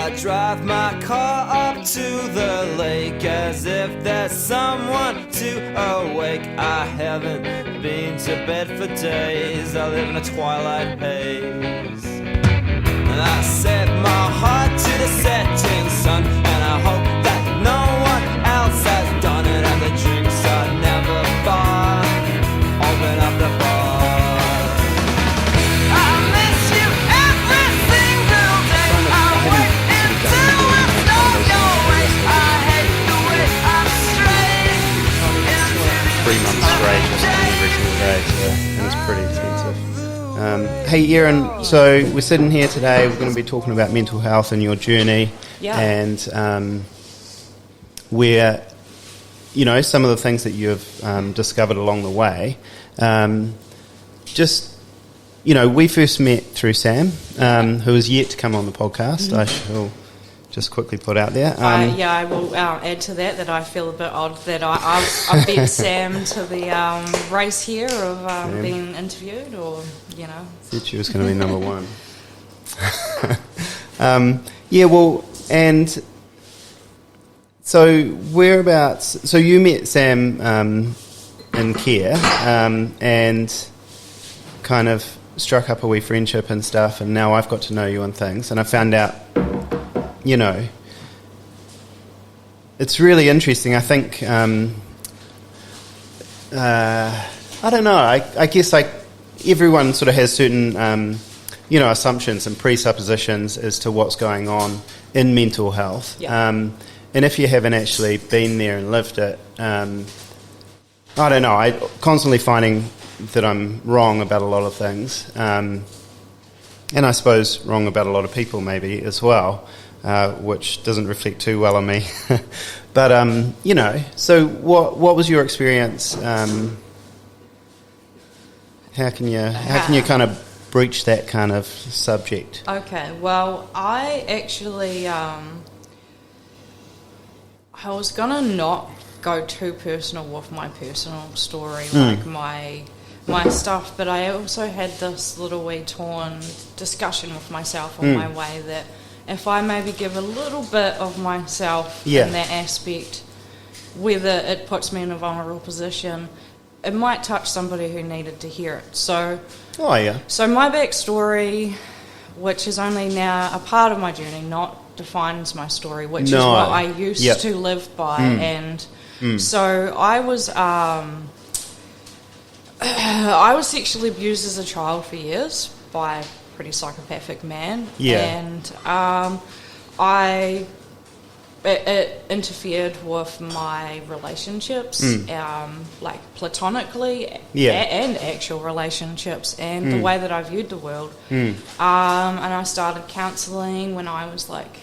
I drive my car up to the lake as if there's someone to awake. I haven't been to bed for days, I live in a twilight haze. And I set my heart to the setting sun, and I hope that no one else has done it. And the drinks are never far, open up the bar. I miss you every single day. I wait until I know your ways. I hate the way I'm straight into the 3 months straight or something every single day, so it was pretty expensive. Hey Erin, so we're sitting here today, we're going to be talking about mental health and your journey, and where, you know, some of the things that you've discovered along the way. Just, you know, we first met through Sam, who is yet to come on the podcast. I shall just quickly put out there. I will add to that I feel a bit odd that I beat Sam to the race here of being interviewed, or, you know. Said she was going to be number one. Yeah, well, and so whereabouts, so you met Sam in care, and kind of struck up a wee friendship and stuff, and now I've got to know you and things, and I found out, you know, it's really interesting. I think, I don't know, I guess like everyone sort of has certain, you know, assumptions and presuppositions as to what's going on in mental health. Yeah. And if you haven't actually been there and lived it, I don't know, I constantly finding that I'm wrong about a lot of things, and I suppose wrong about a lot of people maybe as well, which doesn't reflect too well on me. But, you know, so what was your experience? How can you kind of breach that kind of subject? Okay, well, I actually, I was going to not go too personal with my personal story, like my stuff, but I also had this little wee torn discussion with myself on my way that if I maybe give a little bit of myself in that aspect, whether it puts me in a vulnerable position, it might touch somebody who needed to hear it. So, so my backstory, which is only now a part of my journey, not defines my story, which is what I used to live by. And so I was sexually abused as a child for years by a pretty psychopathic man. And it interfered with my relationships, like platonically and actual relationships, and the way that I viewed the world. And I started counselling when I was like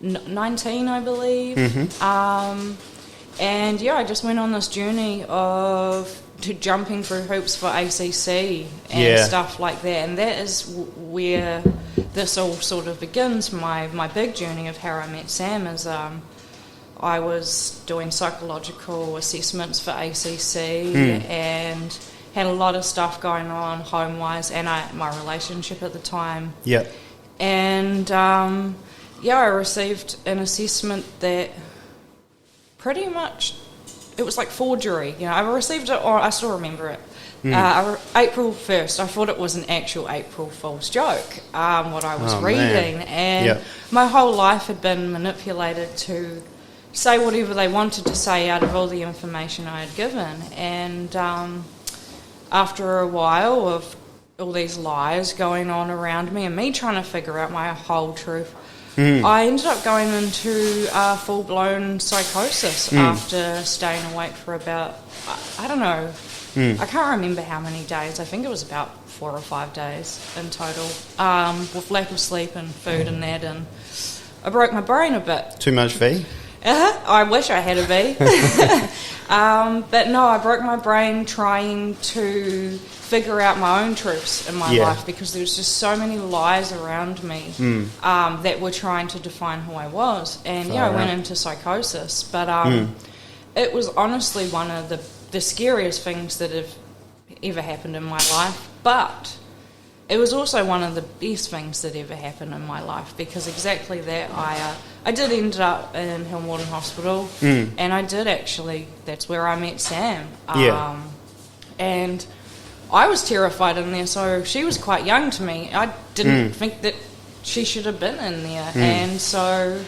19, I believe. And I just went on this journey of jumping through hoops for ACC and stuff like that, and that is where this all sort of begins. My big journey of how I met Sam is I was doing psychological assessments for ACC and had a lot of stuff going on home-wise, and my relationship at the time. And I received an assessment that pretty much, it was like forgery. You know, I received it, or I still remember it. April 1st, I thought it was an actual April Fool's joke, what I was reading. And my whole life had been manipulated to say whatever they wanted to say out of all the information I had given. And after a while of all these lies going on around me and me trying to figure out my whole truth, I ended up going into full-blown psychosis after staying awake for about, I don't know, I can't remember how many days. I think it was about 4 or 5 days in total, with lack of sleep and food and that, and I broke my brain a bit. Too much V? I wish I had a V. But no, I broke my brain trying to figure out my own truths in my life, because there was just so many lies around me that were trying to define who I was. And I went into psychosis. But it was honestly one of the scariest things that have ever happened in my life. But it was also one of the best things that ever happened in my life, because exactly that, I did end up in Hillmorden Hospital, and I did actually, that's where I met Sam. And I was terrified in there, so she was quite young to me. I didn't think that she should have been in there, and so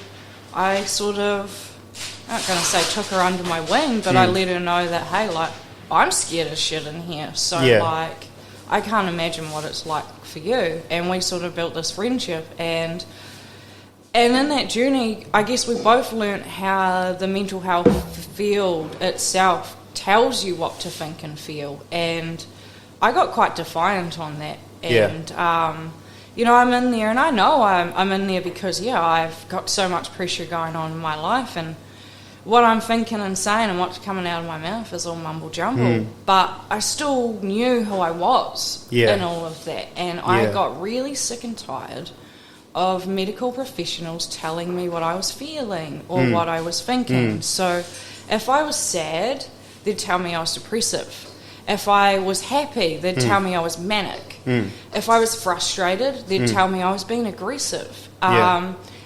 I sort of, I'm not going to say took her under my wing, but I let her know that, hey, like, I'm scared as shit in here, so like, I can't imagine what it's like for you. And we sort of built this friendship, and in that journey, I guess we both learnt how the mental health field itself tells you what to think and feel, and I got quite defiant on that. And you know, I'm in there, and I know I'm in there because I've got so much pressure going on in my life, and what I'm thinking and saying and what's coming out of my mouth is all mumble jumble. But I still knew who I was in all of that, and I got really sick and tired of medical professionals telling me what I was feeling or what I was thinking. So if I was sad, they'd tell me I was depressive. If I was happy, they'd tell me I was manic. If I was frustrated, they'd tell me I was being aggressive.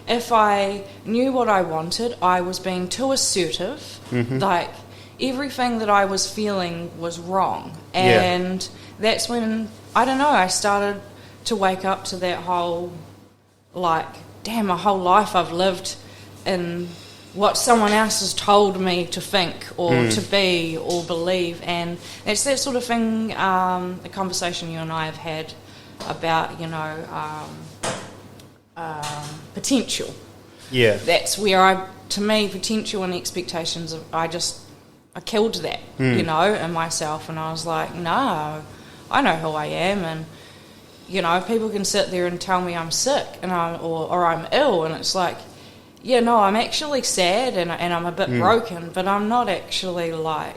If I knew what I wanted, I was being too assertive. Like, everything that I was feeling was wrong. And that's when, I don't know, I started to wake up to that whole, like, damn, my whole life I've lived in what someone else has told me to think or to be or believe. And it's that sort of thing, the conversation you and I have had about, you know, potential. That's where to me, potential and expectations, I killed that, you know, in myself, and I was like, no, I know who I am, and, you know, people can sit there and tell me I'm sick and or I'm ill, and it's like, no, I'm actually sad and I'm a bit broken, but I'm not actually like,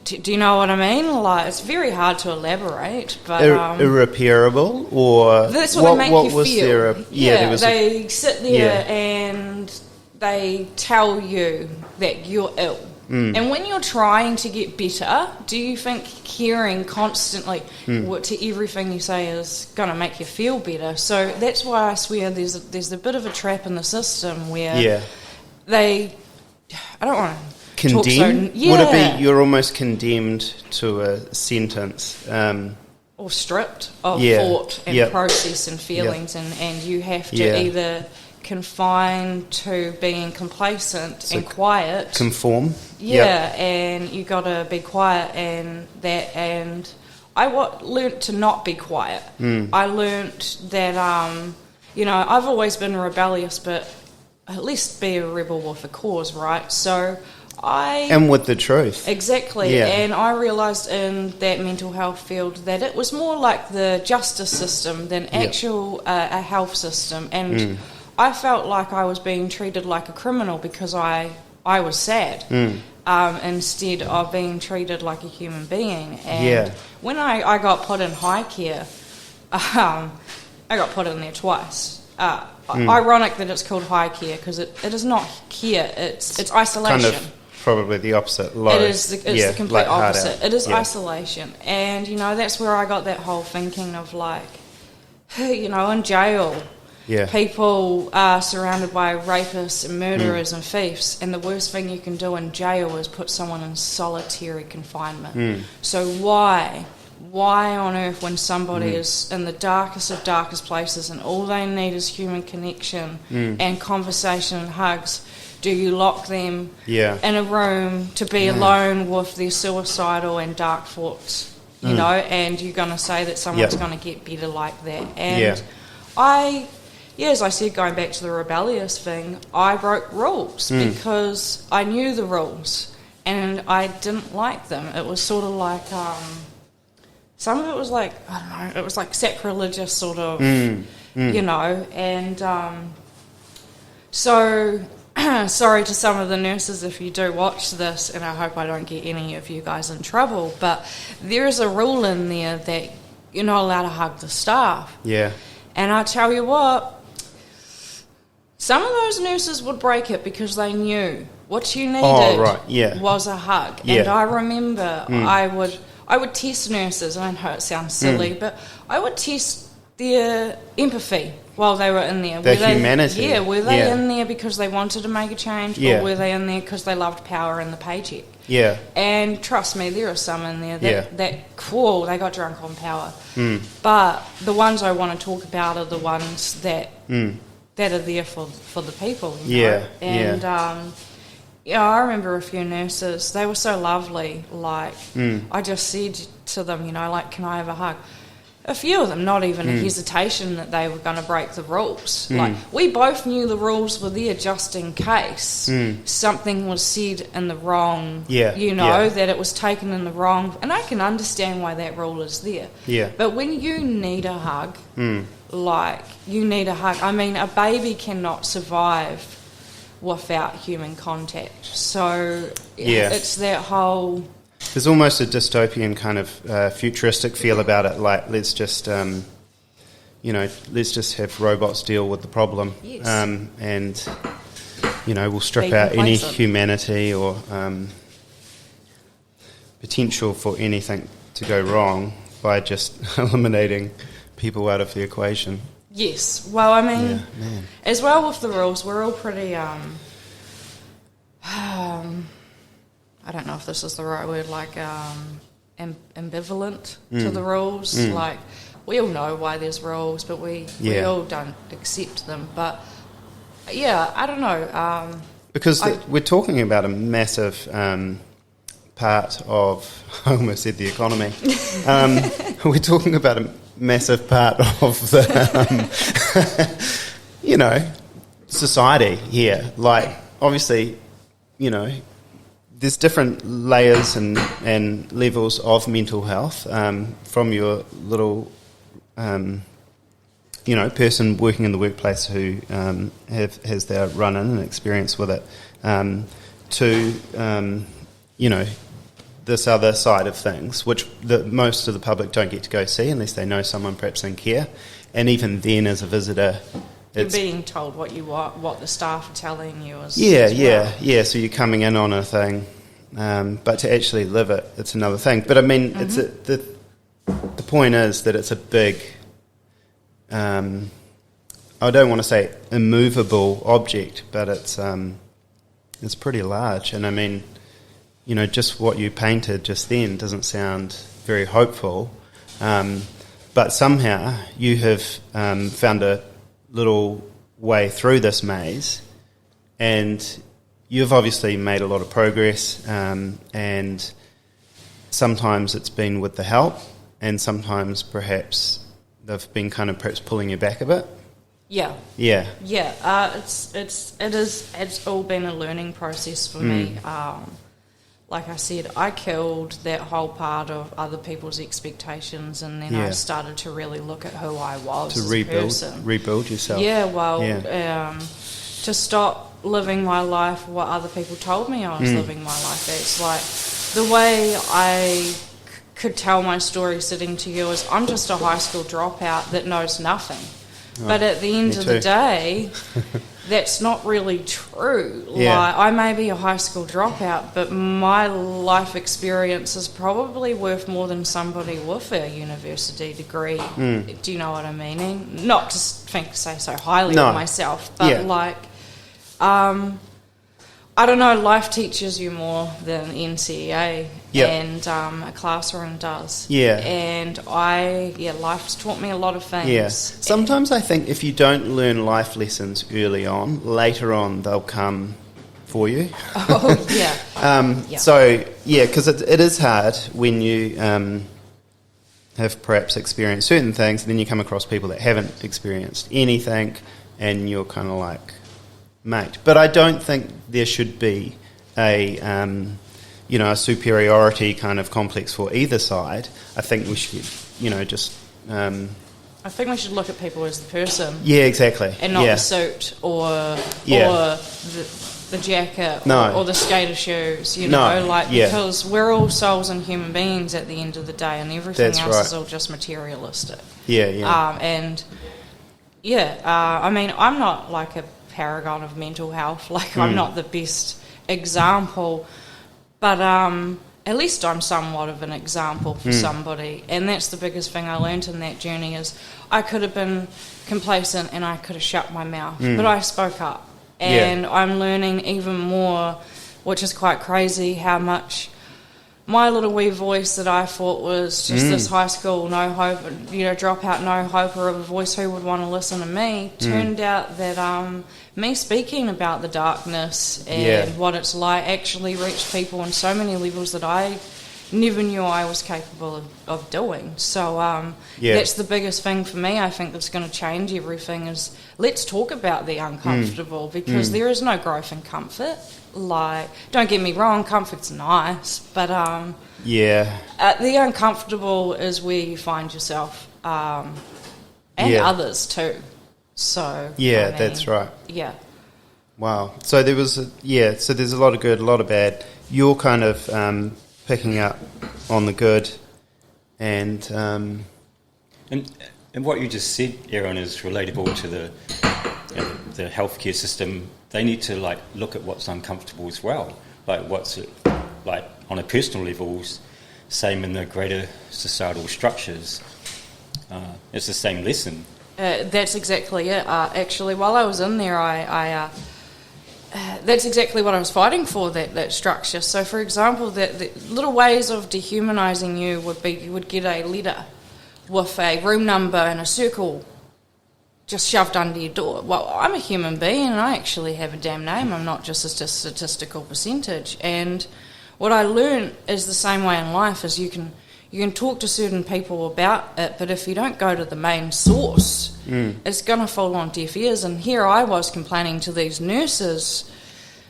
do you know what I mean? Like, it's very hard to elaborate, but irreparable, or that's what they make you feel. They sit there and they tell you that you're ill. And when you're trying to get better, do you think hearing constantly to everything you say is going to make you feel better? So that's why I swear there's a bit of a trap in the system where they, I don't want to condemn? Would it be you're almost condemned to a sentence? Or stripped of thought and process and feelings, and you have to either confine to being complacent and quiet. Conform. And you got to be quiet, and I learnt to not be quiet. I learnt that, you know, I've always been rebellious, but at least be a rebel with a cause, right? So and with the truth. Exactly. And I realised in that mental health field that it was more like the justice system than actual a health system. And I felt like I was being treated like a criminal because I was sad instead of being treated like a human being. And when I got put in high care, I got put in there twice. Ironic that it's called high care because it is not care, it's isolation. Kind of probably the opposite. Low. It's the complete opposite. It is isolation. And, you know, that's where I got that whole thinking of, like, you know, in jail, people are surrounded by rapists and murderers and thieves, and the worst thing you can do in jail is put someone in solitary confinement. So why on earth, when somebody is in the darkest of darkest places and all they need is human connection and conversation and hugs, do you lock them in a room to be alone with their suicidal and dark thoughts, you know, and you're going to say that someone's going to get better like that? And as I said, going back to the rebellious thing, I broke rules because I knew the rules and I didn't like them. It was sort of like, some of it was like, I don't know, it was like sacrilegious sort of, you know, and so... sorry to some of the nurses if you do watch this, and I hope I don't get any of you guys in trouble, but there is a rule in there that you're not allowed to hug the staff. And I tell you what, some of those nurses would break it because they knew what you needed was a hug. And I remember I would test nurses, and I know it sounds silly, but I would test their empathy while they were in there. Their humanity. Yeah, were they in there because they wanted to make a change, Yeah. or were they in there because they loved power and the paycheck? Yeah. And trust me, there are some in there that cool, they got drunk on power. Mm. But the ones I want to talk about are the ones that that are there for the people. You know? And I remember a few nurses, they were so lovely, like I just said to them, you know, like, can I have a hug? A few of them, not even a hesitation that they were going to break the rules. Like, we both knew the rules were there just in case something was said in the wrong, you know, that it was taken in the wrong. And I can understand why that rule is there. Yeah. But when you need a hug, like, you need a hug. I mean, a baby cannot survive without human contact. So it's that whole... There's almost a dystopian kind of futuristic feel about it, like let's just, let's just have robots deal with the problem, and, you know, we'll strip out any humanity or potential for anything to go wrong by just eliminating people out of the equation. Yes, well, I mean, as well with the rules, we're all pretty... I don't know if this is the right word, like ambivalent to the rules. Like, we all know why there's rules, but we all don't accept them. But, I don't know. Because we're talking about a massive part of, I almost said the economy. We're talking about a massive part of the, society here. Like, obviously, you know, there's different layers and levels of mental health from your little, person working in the workplace who has their run-in and experience with it, to, this other side of things, which most of the public don't get to go see unless they know someone perhaps in care. And even then, as a visitor... You're being told what the staff are telling you is... So you're coming in on a thing, but to actually live it, it's another thing. But I mean, it's the point is that it's a big, I don't want to say immovable object, but it's pretty large. And I mean, you know, just what you painted just then doesn't sound very hopeful, but somehow you have found a little way through this maze, and you've obviously made a lot of progress, and sometimes it's been with the help, and sometimes perhaps they've been kind of perhaps pulling you back a bit. It's all been a learning process for me. Like I said, I killed that whole part of other people's expectations, and then I started to really look at who I was as a person. Rebuild yourself. To stop living my life what other people told me I was living my life. It's like the way I could tell my story sitting to you is I'm just a high school dropout that knows nothing. But at the end of the day, that's not really true. Like, I may be a high school dropout, but my life experience is probably worth more than somebody with a university degree. Do you know what I mean? Not to say so highly of myself, but I don't know, life teaches you more than NCEA and a classroom does. And life's taught me a lot of things. Sometimes I think if you don't learn life lessons early on, later on they'll come for you. So, because it is hard when you have perhaps experienced certain things, and then you come across people that haven't experienced anything, and you're kind of like... mate. But I don't think there should be a superiority kind of complex for either side. I think we should, I think we should look at people as the person. Yeah, exactly. And not the suit or the jacket or the skater shoes, because we're all souls and human beings at the end of the day, and everything else is all just materialistic. I mean, I'm not like a paragon of mental health, like I'm not the best example, but at least I'm somewhat of an example for somebody. And that's the biggest thing I learned in that journey is I could have been complacent and I could have shut my mouth, but I spoke up. And I'm learning even more, which is quite crazy, how much my little wee voice that I thought was just this high school no hope, dropout no hoper of a voice who would want to listen to me, turned out that me speaking about the darkness and what it's like actually reached people on so many levels that I never knew I was capable of doing. So that's the biggest thing for me. I think that's going to change everything is let's talk about the uncomfortable because there is no growth in comfort. Like, don't get me wrong, comfort's nice, but the uncomfortable is where you find yourself and others too. So that's right. Yeah. Wow. So there was so there's a lot of good, a lot of bad. You're kind of picking up on the good, and what you just said, Erin, is relatable to the healthcare system. They need to look at what's uncomfortable as well, like what's it like on a personal level. Same in the greater societal structures. It's the same lesson. That's exactly it. Actually, while I was in there, I that's exactly what I was fighting for, that structure. So, for example, the little ways of dehumanizing you would be you would get a letter with a room number and a circle just shoved under your door. Well, I'm a human being and I actually have a damn name. I'm not just a statistical percentage. And what I learned is the same way in life is you can talk to certain people about it, but if you don't go to the main source, it's going to fall on deaf ears. And here I was complaining to these nurses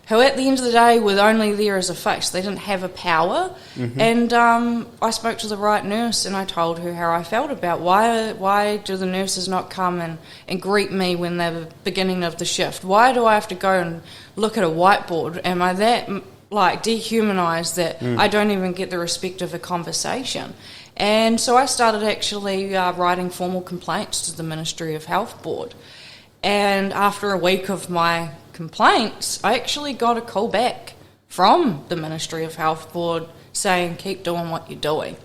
who at the end of the day were only there as a face. They didn't have a power. And I spoke to the right nurse and I told her how I felt about why do the nurses not come and greet me when they're beginning of the shift? Why do I have to go and look at a whiteboard? Am I that dehumanised that I don't even get the respect of a conversation? And so I started actually writing formal complaints to the Ministry of Health Board. And after a week of my complaints, I actually got a call back from the Ministry of Health Board saying, keep doing what you're doing.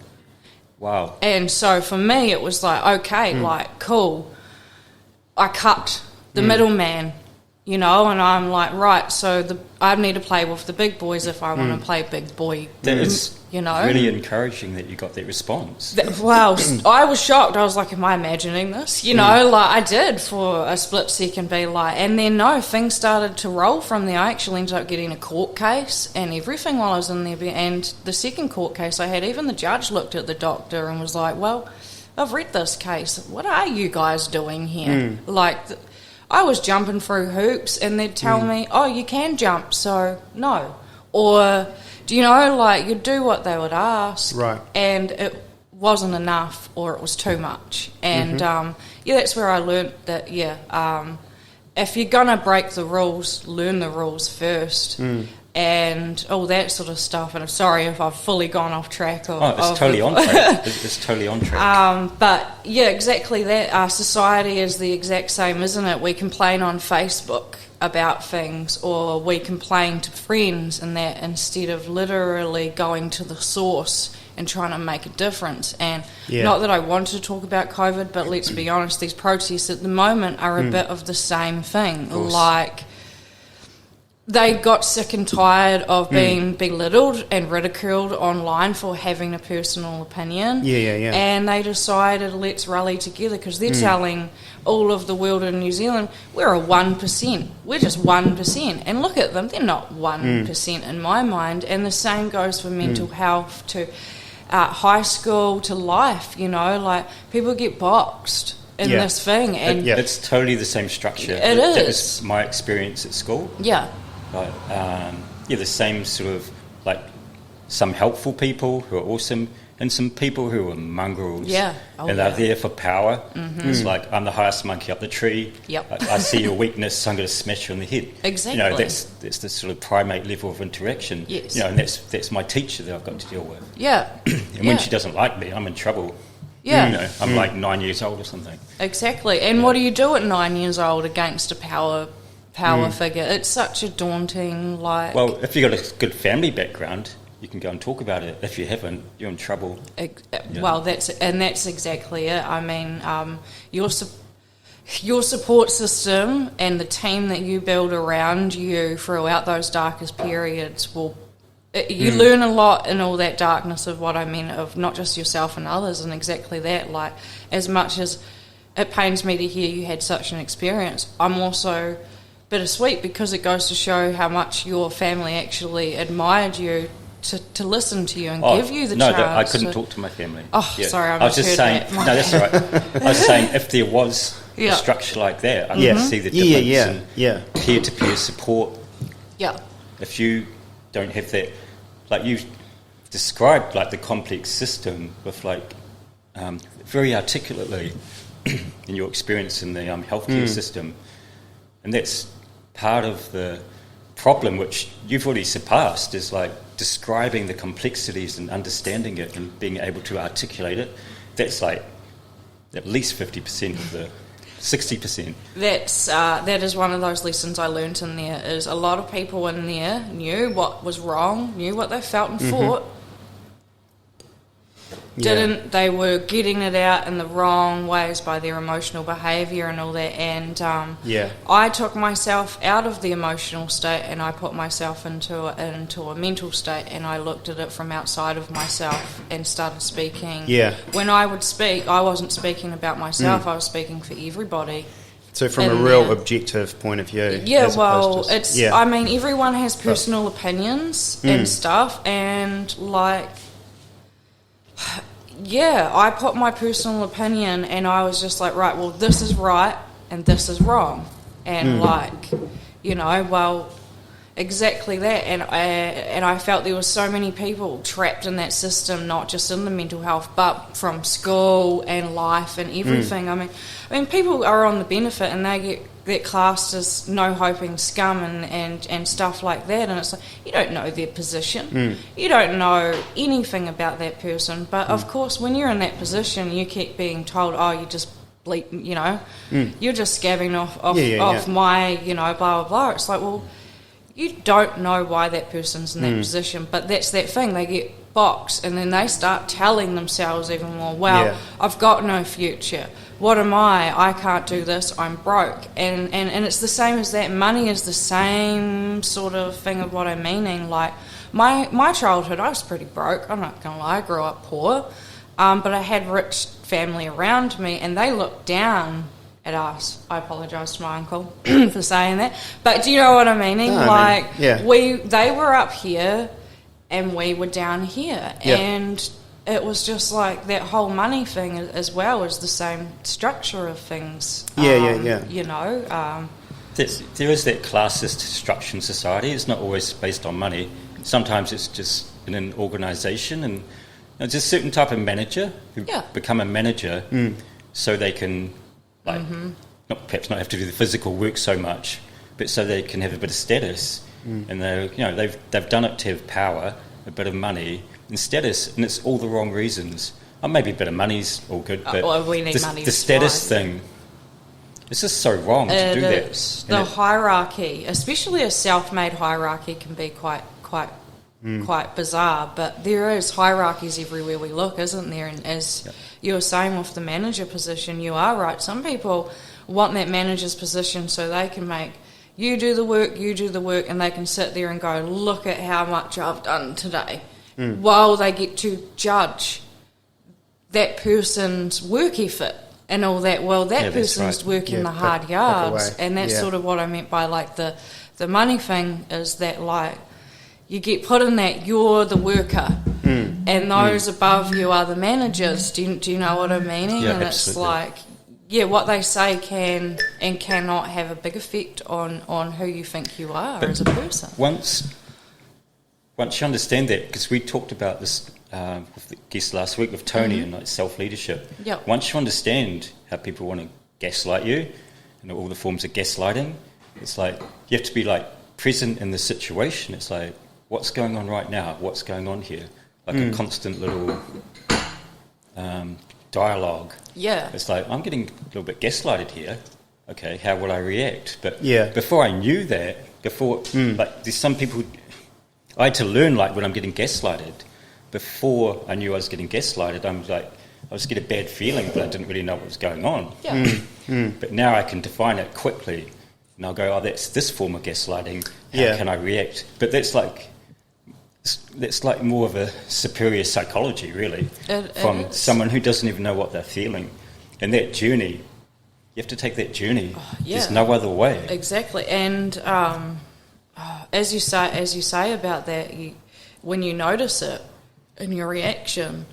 Wow. And so for me, it was like, okay, cool. I cut the middleman, and I'm like, right, so I need to play with the big boys if I want to play big boy. That is really encouraging that you got that response. I was shocked. I was like, am I imagining this? I did for a split second be like, and then no, things started to roll from there. I actually ended up getting a court case and everything while I was in there. And the second court case I had, even the judge looked at the doctor and was like, well, I've read this case. What are you guys doing here? I was jumping through hoops and they'd tell me, oh, you can jump, so no. Or, you'd do what they would ask. Right. And it wasn't enough or it was too much. And, that's where I learnt that, if you're going to break the rules, learn the rules first. And all that sort of stuff. And I'm sorry if I've fully gone off track. It's totally on track. It's totally on track. But, yeah, exactly that. Our society is the exact same, isn't it? We complain on Facebook about things or we complain to friends and that instead of literally going to the source and trying to make a difference. And not that I want to talk about COVID, but let's be honest, these protests at the moment are a bit of the same thing. They got sick and tired of being belittled and ridiculed online for having a personal opinion. And they decided, let's rally together because they're telling all of the world in New Zealand, we're a 1%. We're just 1%. And look at them, they're not 1% in my mind. And the same goes for mental health to high school to life, people get boxed in this thing. And it's totally the same structure. It is. That was my experience at school. The same sort of some helpful people who are awesome and some people who are mongrels. And they're there for power. It's like, I'm the highest monkey up the tree. I see your weakness, so I'm going to smash you on the head. Exactly. That's the sort of primate level of interaction. And that's my teacher that I've got to deal with. And when she doesn't like me, I'm in trouble. I'm like 9 years old or something. Exactly. And what do you do at 9 years old against a power figure? It's such a daunting, Well, if you've got a good family background, you can go and talk about it. If you haven't, you're in trouble. Well, that's exactly it. I mean, your support system and the team that you build around you throughout those darkest periods you learn a lot in all that darkness of what I mean, of not just yourself and others, and exactly that. Like, as much as it pains me to hear you had such an experience, I'm also bittersweet because it goes to show how much your family actually admired you to listen to you and give you the chance. No, I couldn't talk to my family. Sorry, I was just saying. No, that's all right. I was saying if there was Yeah. a structure like that, I can see the difference in peer-to-peer support. Yeah. If you don't have that, like you described, like the complex system with like very articulately in your experience in the healthcare system, and that's part of the problem which you've already surpassed, is like describing the complexities and understanding it and being able to articulate it. That's like at least 50% of the 60%. That is one of those lessons I learnt in there, is a lot of people in there knew what was wrong, knew what they felt and thought. They were getting it out in the wrong ways by their emotional behaviour and all that, and I took myself out of the emotional state and I put myself into a mental state, and I looked at it from outside of myself and started speaking. When I would speak, I wasn't speaking about myself, I was speaking for everybody. So from a real objective point of view. I mean, everyone has personal opinions and stuff, and like... I put my personal opinion, and I was just like, right, well, this is right and this is wrong, and exactly that. And I felt there were so many people trapped in that system, not just in the mental health, but from school and life and everything. I mean, people are on the benefit, and they get classed as no hoping scum and stuff like that, and it's like, you don't know their position, you don't know anything about that person, but of course when you're in that position you keep being told, oh, you just bleep, you're just scabbing off my blah blah blah. It's like, well, you don't know why that person's in that position, but that's that thing, they get boxed, and then they start telling themselves even more, I've got no future, what am I can't do this, I'm broke. And it's the same as that. Money is the same sort of thing of what I'm meaning. Like, my childhood, I was pretty broke, I'm not going to lie, I grew up poor, but I had rich family around me, and they looked down at us. I apologise to my uncle for saying that, but do you know what I'm meaning? They were up here, and we were down here, and... It was just like that whole money thing as well as the same structure of things. There is that classist structure in society. It's not always based on money. Sometimes it's just in an organisation, and there's a certain type of manager who become a manager so they can, perhaps not have to do the physical work so much, but so they can have a bit of status, and they've done it to have power, a bit of money. And status, and it's all the wrong reasons. Maybe a bit of money's all good, but we need money. The status thing, it's just so wrong to do that. The hierarchy, especially a self-made hierarchy, can be quite bizarre. But there is hierarchies everywhere we look, isn't there? And as you were saying with the manager position, you are right. Some people want that manager's position so they can make you do the work, and they can sit there and go, look at how much I've done today. While they get to judge that person's work effort and all that. Well, that person's working the hard yards, and that's sort of what I meant by like the money thing, is that like you get put in that you're the worker, and those above you are the managers. Do you know what I'm meaning? Yeah, and absolutely. It's like, what they say can and cannot have a big effect on who you think you are as a person. Once you understand that, because we talked about this with the guest last week with Tony and like self-leadership. Yep. Once you understand how people want to gaslight you and all the forms of gaslighting, it's like you have to be like present in the situation. It's like, what's going on right now? What's going on here? Like a constant little dialogue. Yeah. It's like, I'm getting a little bit gaslighted here. Okay, how will I react? But before I knew that, like there's some people... I had to learn, like, when I'm getting gaslighted. Before I knew I was getting gaslighted, I was getting a bad feeling, but I didn't really know what was going on. Yeah. But now I can define it quickly, and I'll go, oh, that's this form of gaslighting. How can I react? But that's like more of a superior psychology, really, from someone who doesn't even know what they're feeling. And that journey, you have to take that journey. There's no other way. Exactly. And as you say about that, when you notice it in your reaction,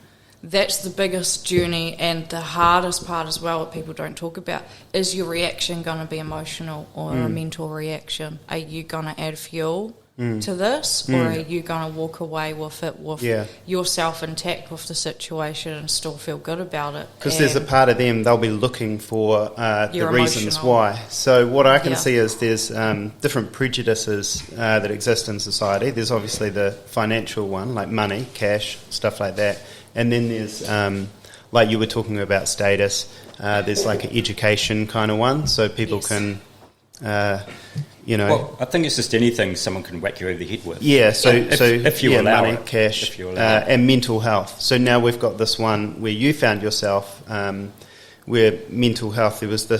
that's the biggest journey and the hardest part as well, what people don't talk about. Is your reaction going to be emotional or a mental reaction? Are you going to add fuel to this, or are you going to walk away with it with yourself intact with the situation and still feel good about it? Because there's a part of them, they'll be looking for the reasons why. So what I can see is there's different prejudices that exist in society. There's obviously the financial one, like money, cash, stuff like that. And then there's, like you were talking about status, there's like an education kind of one, so people can, Well, I think it's just anything someone can whack you over the head with. Yeah, so if you allow money, it, cash, if you allow it. and mental health. So now we've got this one where you found yourself, where mental health, there was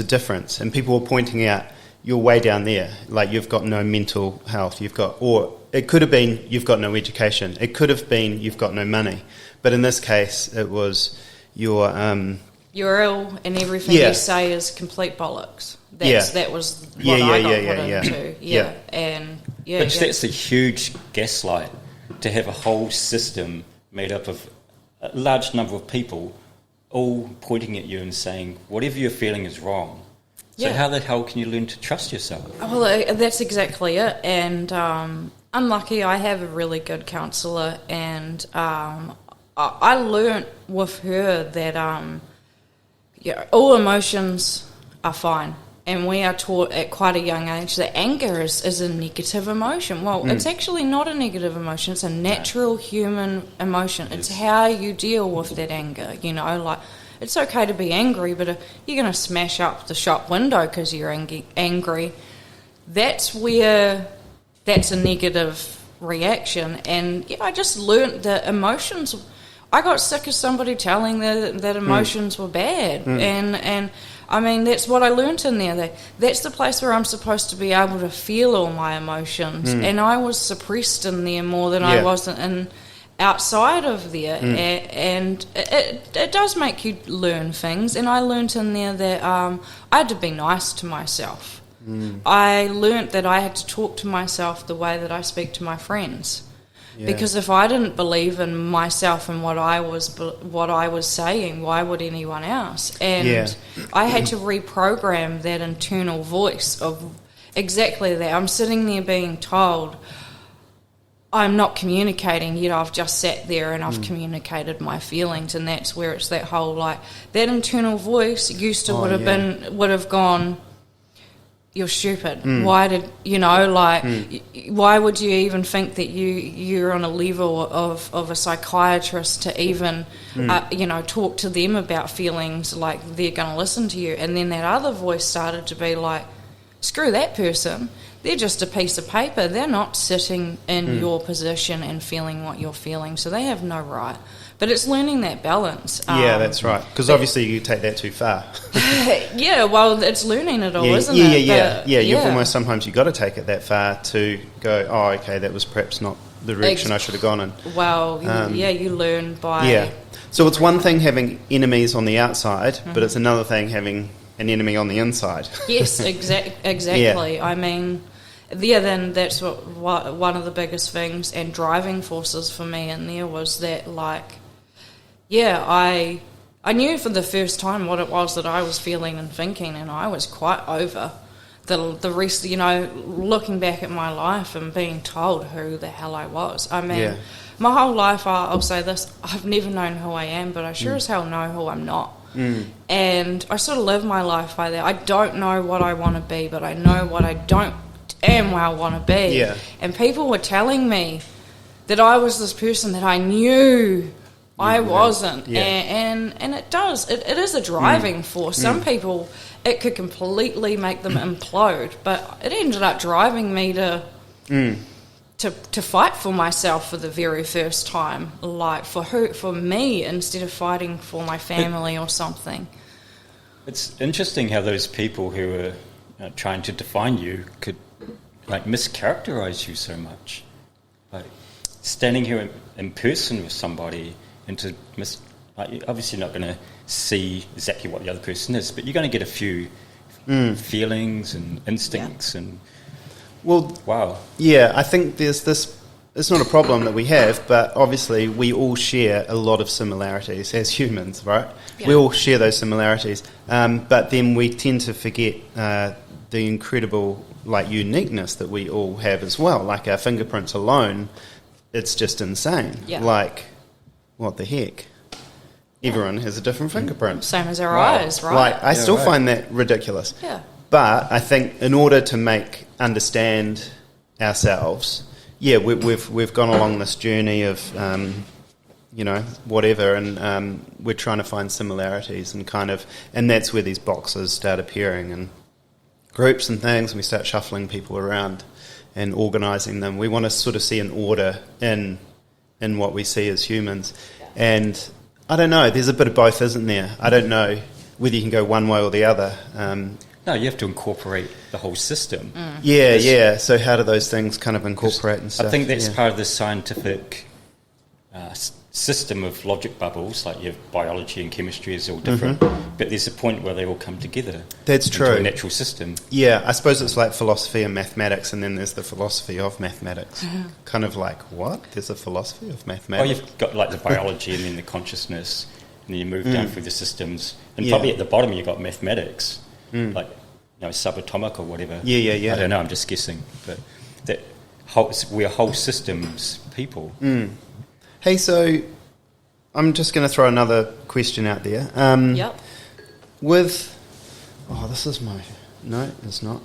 a difference, and people were pointing out, you're way down there, like you've got no mental health, or it could have been you've got no education, it could have been you've got no money, but in this case it was you're ill and everything you say is complete bollocks. That was what I got put into. But that's a huge gaslight, to have a whole system made up of a large number of people all pointing at you and saying whatever you're feeling is wrong. So how the hell can you learn to trust yourself? Well, that's exactly it. And I'm lucky I have a really good counsellor, and I learnt with her that all emotions are fine. And we are taught at quite a young age that anger is a negative emotion. Well, it's actually not a negative emotion. It's a natural human emotion. It's how you deal with that anger, like... It's okay to be angry, but if you're going to smash up the shop window because you're angry, that's a negative reaction. And I just learnt that emotions... I got sick of somebody telling that emotions were bad. And I mean, that's what I learnt in there. That's the place where I'm supposed to be able to feel all my emotions. And I was suppressed in there more than I wasn't in... outside of there, and it does make you learn things. And I learnt in there that I had to be nice to myself. I learnt that I had to talk to myself the way that I speak to my friends, because if I didn't believe in myself and what I was saying, why would anyone else? And I had to reprogram that internal voice of exactly that. I'm sitting there being told I'm not communicating, I've just sat there and I've communicated my feelings, and that's where it's that whole, like, that internal voice would have gone, you're stupid. Why did, why would you even think that you're on a level of a psychiatrist to even, talk to them about feelings, like they're going to listen to you? And then that other voice started to be like, screw that person. They're just a piece of paper. They're not sitting in your position and feeling what you're feeling, so they have no right. But it's learning that balance. That's right, because obviously you take that too far. Well, it's learning it all, isn't it? You've almost, sometimes you've got to take it that far to go, oh, okay, that was perhaps not the direction I should have gone in. Well, you learn by... Yeah. So it's one thing having enemies on the outside, but it's another thing having an enemy on the inside. Yes, exactly. I mean... then that's what one of the biggest things and driving forces for me in there was that, I knew for the first time what it was that I was feeling and thinking, and I was quite over the rest, looking back at my life and being told who the hell I was. I mean, my whole life, I'll say this, I've never known who I am, but I sure as hell know who I'm not. And I sort of live my life by that. I don't know what I want to be, but I know what I don't am where I want to be. And people were telling me that I was this person that I knew I wasn't. Yeah. And it does. It is a driving force. Some people, it could completely make them implode, but it ended up driving me to fight for myself for the very first time, like for me, instead of fighting for my family or something. It's interesting how those people who are trying to define you could like mischaracterize you so much. Like standing here in person with somebody and to like, you're obviously not going to see exactly what the other person is, but you're going to get a few feelings and instincts and wow. Yeah, I think there's this. It's not a problem that we have, but obviously we all share a lot of similarities as humans, right? Yeah. We all share those similarities, but then we tend to forget the incredible like uniqueness that we all have as well. Like our fingerprints alone, it's just insane. Yeah. Like, what the heck? Everyone has a different fingerprint. Same as our eyes, right? Like, I still find that ridiculous. Yeah. But I think in order to understand ourselves, we've gone along this journey of, whatever, and we're trying to find similarities and that's where these boxes start appearing and groups and things, and we start shuffling people around and organising them. We want to sort of see an order in what we see as humans. And I don't know, there's a bit of both, isn't there? I don't know whether you can go one way or the other. No, you have to incorporate the whole system. Yeah. So how do those things kind of incorporate and stuff? I think that's part of the scientific system of logic bubbles. Like your biology and chemistry is all different, but there's a point where they all come together. That's true. Into a natural system. Yeah, I suppose it's like philosophy and mathematics, and then there's the philosophy of mathematics. Kind of like, what? There's a philosophy of mathematics? Oh, you've got like the biology and then the consciousness, and then you move down through the systems, and probably at the bottom you've got mathematics. Like, subatomic or whatever. Yeah. I don't know, I'm just guessing. But we're whole systems people. Hey, so I'm just going to throw another question out there. Yep. This is my... No, it's not.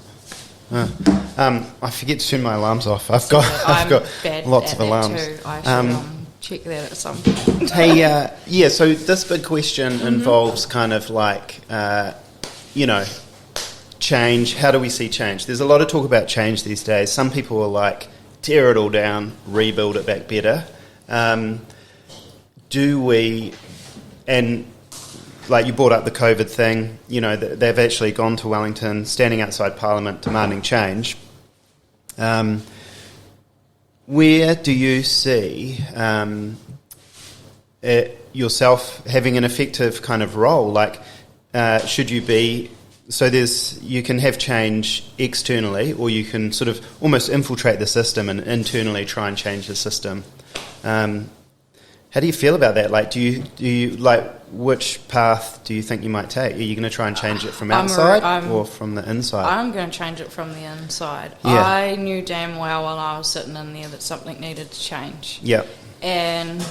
I forget to turn my alarms off. I've got lots of alarms. Too. I should check that at some point. Hey, so this big question involves kind of like... change. How do we see change? There's a lot of talk about change these days. Some people are like, tear it all down, rebuild it back better. Do we, and like you brought up the COVID thing, they've actually gone to Wellington, standing outside Parliament, demanding change. Where do you see yourself having an effective kind of role? Like, should you be... So you can have change externally, or you can sort of almost infiltrate the system and internally try and change the system. How do you feel about that? Like, do you like, which path do you think you might take? Are you going to try and change it from outside or from the inside? I'm going to change it from the inside. Yeah. I knew damn well while I was sitting in there that something needed to change. Yeah. And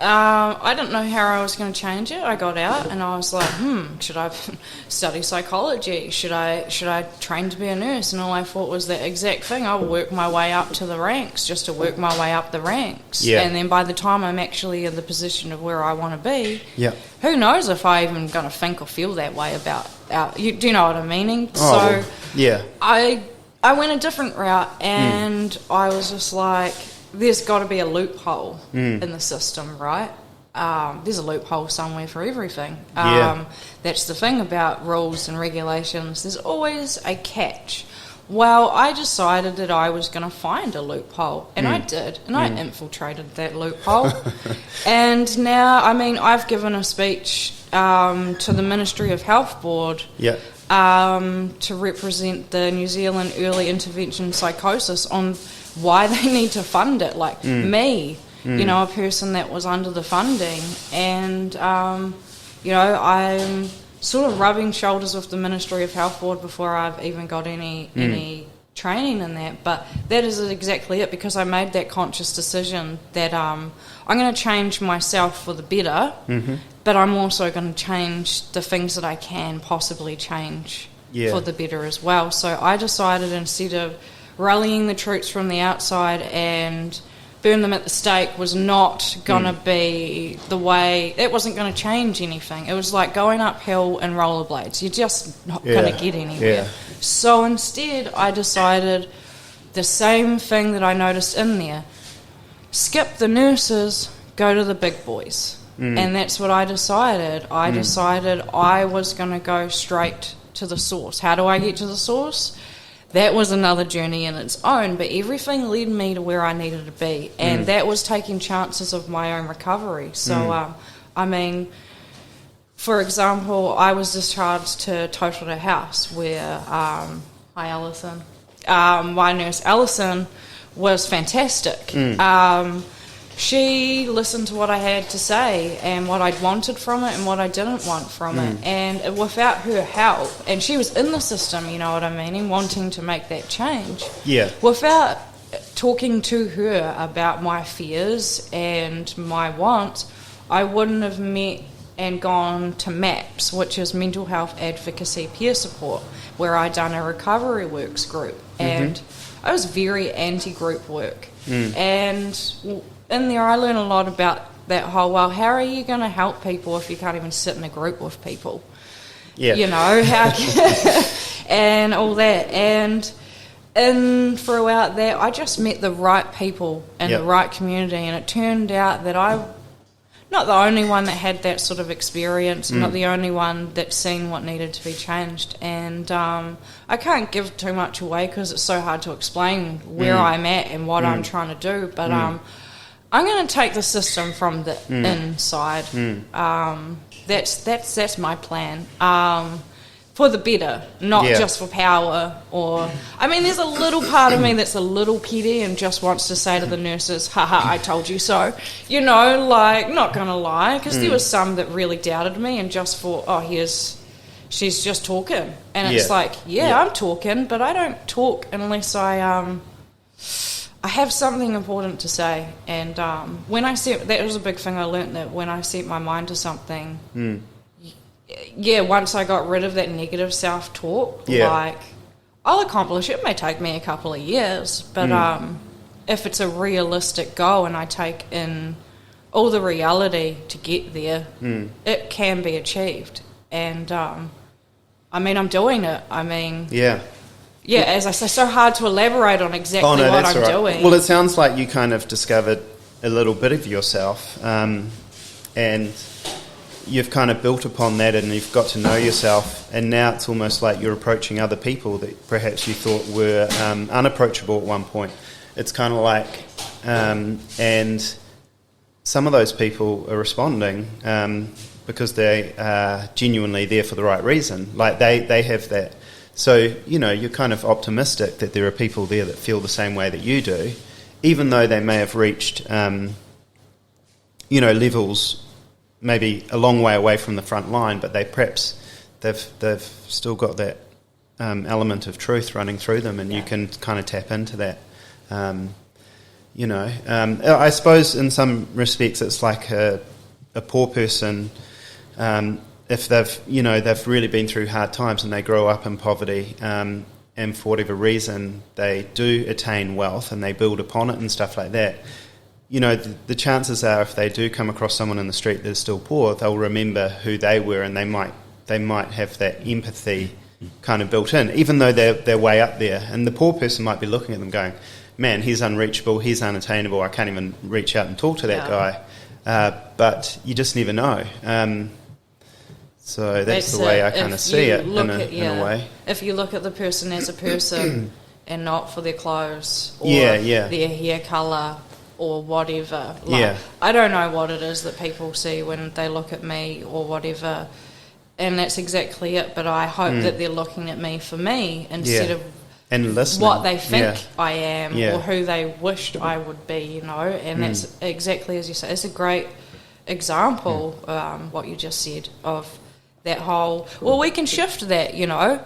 I didn't know how I was going to change it. I got out and I was like, should I study psychology? Should I train to be a nurse? And all I thought was that exact thing. I'll work my way up to the ranks just to work my way up the ranks. Yeah. And then by the time I'm actually in the position of where I want to be, yeah, who knows if I even going to think or feel that way about... do you know what I'm meaning? Oh, so yeah. I went a different route and I was just like... There's got to be a loophole in the system, right? There's a loophole somewhere for everything. That's the thing about rules and regulations. There's always a catch. Well, I decided that I was going to find a loophole, and I did, and I infiltrated that loophole. And now, I've given a speech to the Ministry of Health Board to represent the New Zealand Early Intervention Psychosis on why they need to fund it, like me, a person that was under the funding. And, I'm sort of rubbing shoulders with the Ministry of Health Board before I've even got any training in that. But that is exactly it, because I made that conscious decision that I'm going to change myself for the better, but I'm also going to change the things that I can possibly change for the better as well. So I decided, instead of rallying the troops from the outside and burn them at the stake was not going to be the way, it wasn't going to change anything. It was like going uphill in rollerblades. You're just not going to get anywhere. So instead, I decided the same thing that I noticed in there. Skip the nurses, go to the big boys. And that's what I decided. I decided I was going to go straight to the source. How do I get to the source? That was another journey in its own, but everything led me to where I needed to be, and that was taking chances of my own recovery. So, I mean, for example, I was discharged to Totora House where, hi Alison, my nurse Alison was fantastic. She listened to what I had to say and what I'd wanted from it and what I didn't want from it. And without her help, and she was in the system, you know what I mean, and wanting to make that change. Yeah. Without talking to her about my fears and my wants, I wouldn't have met and gone to Mhaps, which is Mental Health Advocacy Peer Support, where I'd done a recovery works group. And I was very anti-group work. And in there I learned a lot about that whole, well, how are you going to help people if you can't even sit in a group with people? You know, how and all that. And throughout that, I just met the right people in the right community, and it turned out that I'm not the only one that had that sort of experience, not the only one that's seen what needed to be changed. And I can't give too much away because it's so hard to explain where I'm at and what I'm trying to do, but I'm going to take the system from the inside. That's my plan. For the better, not just for power. Or, I mean, there's a little part of me that's a little petty and just wants to say to the nurses, haha, I told you so. You know, like, not going to lie, because there was some that really doubted me and just thought, oh, she's just talking. And it's like, I'm talking, but I don't talk unless I have something important to say. And when I set, that was a big thing I learnt, that when I set my mind to something, once I got rid of that negative self-talk, like, I'll accomplish it. It may take me a couple of years, but if it's a realistic goal and I take in all the reality to get there, it can be achieved. And, I mean, I'm doing it. I mean... Yeah, as I say, so hard to elaborate on exactly what I'm doing. Well, it sounds like you kind of discovered a little bit of yourself, and you've kind of built upon that, and you've got to know yourself, and now it's almost like you're approaching other people that perhaps you thought were unapproachable at one point. It's kind of like, and some of those people are responding because they are genuinely there for the right reason. Like they have that. So, you know, you're kind of optimistic that there are people there that feel the same way that you do, even though they may have reached, levels maybe a long way away from the front line, but they've still got that element of truth running through them, and you can kind of tap into that. I suppose in some respects it's like a poor person. If they've really been through hard times and they grow up in poverty, and for whatever reason they do attain wealth and they build upon it and stuff like that, you know, the chances are if they do come across someone in the street that's still poor, they'll remember who they were, and they might have that empathy kind of built in, even though they're way up there. And the poor person might be looking at them going, man, he's unreachable, he's unattainable, I can't even reach out and talk to that guy. But you just never know. So that's the way I kind of see it in a way. If you look at the person as a person and not for their clothes or their hair colour or whatever. I don't know what it is that people see when they look at me or whatever, and that's exactly it. But I hope that they're looking at me for me instead of and listening. What they think I am or who they wished I would be, you know. And that's exactly as you say. It's a great example, what you just said, of that whole, well, we can shift that, you know.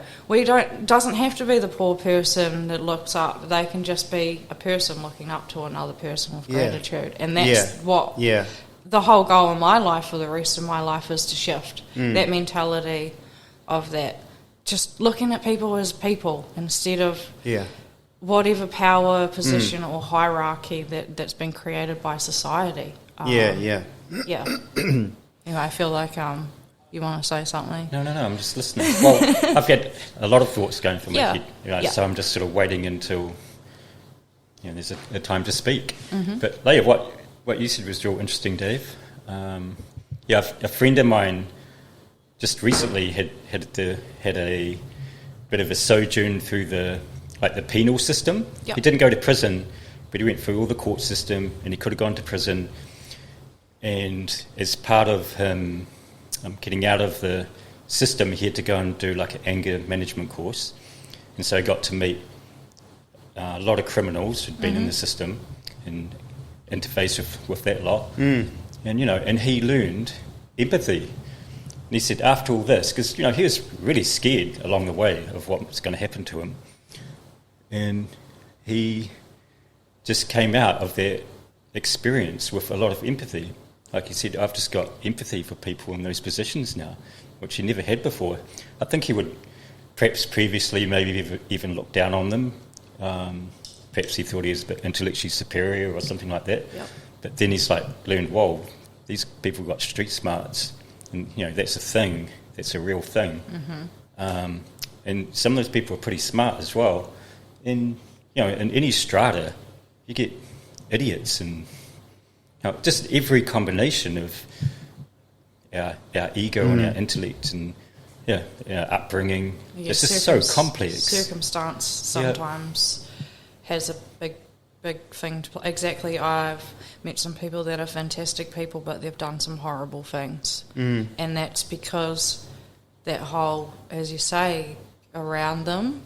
Doesn't have to be the poor person that looks up. They can just be a person looking up to another person with gratitude. And that's what the whole goal in my life for the rest of my life is, to shift that mentality of that. Just looking at people as people instead of whatever power, position, or hierarchy that's been created by society. Yeah. Anyway, I feel like you want to say something. No, I'm just listening. Well, I've had a lot of thoughts going through my Yeah. head, Yeah. so I'm just sort of waiting until there's a time to speak. Mm-hmm. But Leah, what you said was real interesting, Dave. A friend of mine just recently had a bit of a sojourn through the penal system. Yep. He didn't go to prison, but he went through all the court system, and he could have gone to prison. And as part of him getting out of the system, he had to go and do like an anger management course. And so I got to meet a lot of criminals who'd been in the system and interface with that lot. And, and he learned empathy. And he said after all this, because, he was really scared along the way of what was going to happen to him. And he just came out of that experience with a lot of empathy. Like he said, I've just got empathy for people in those positions now, which he never had before. I think he would perhaps previously maybe even look down on them. Perhaps he thought he was a bit intellectually superior or something like that. Yep. But then he's learned, whoa, these people got street smarts. And, that's a thing. That's a real thing. Mm-hmm. And some of those people are pretty smart as well. And, in any strata, you get idiots and just every combination of our ego and our intellect and our upbringing. Yeah, it's just so complex. Circumstance sometimes has a big thing to play. Exactly, I've met some people that are fantastic people, but they've done some horrible things. And that's because that whole, as you say, around them,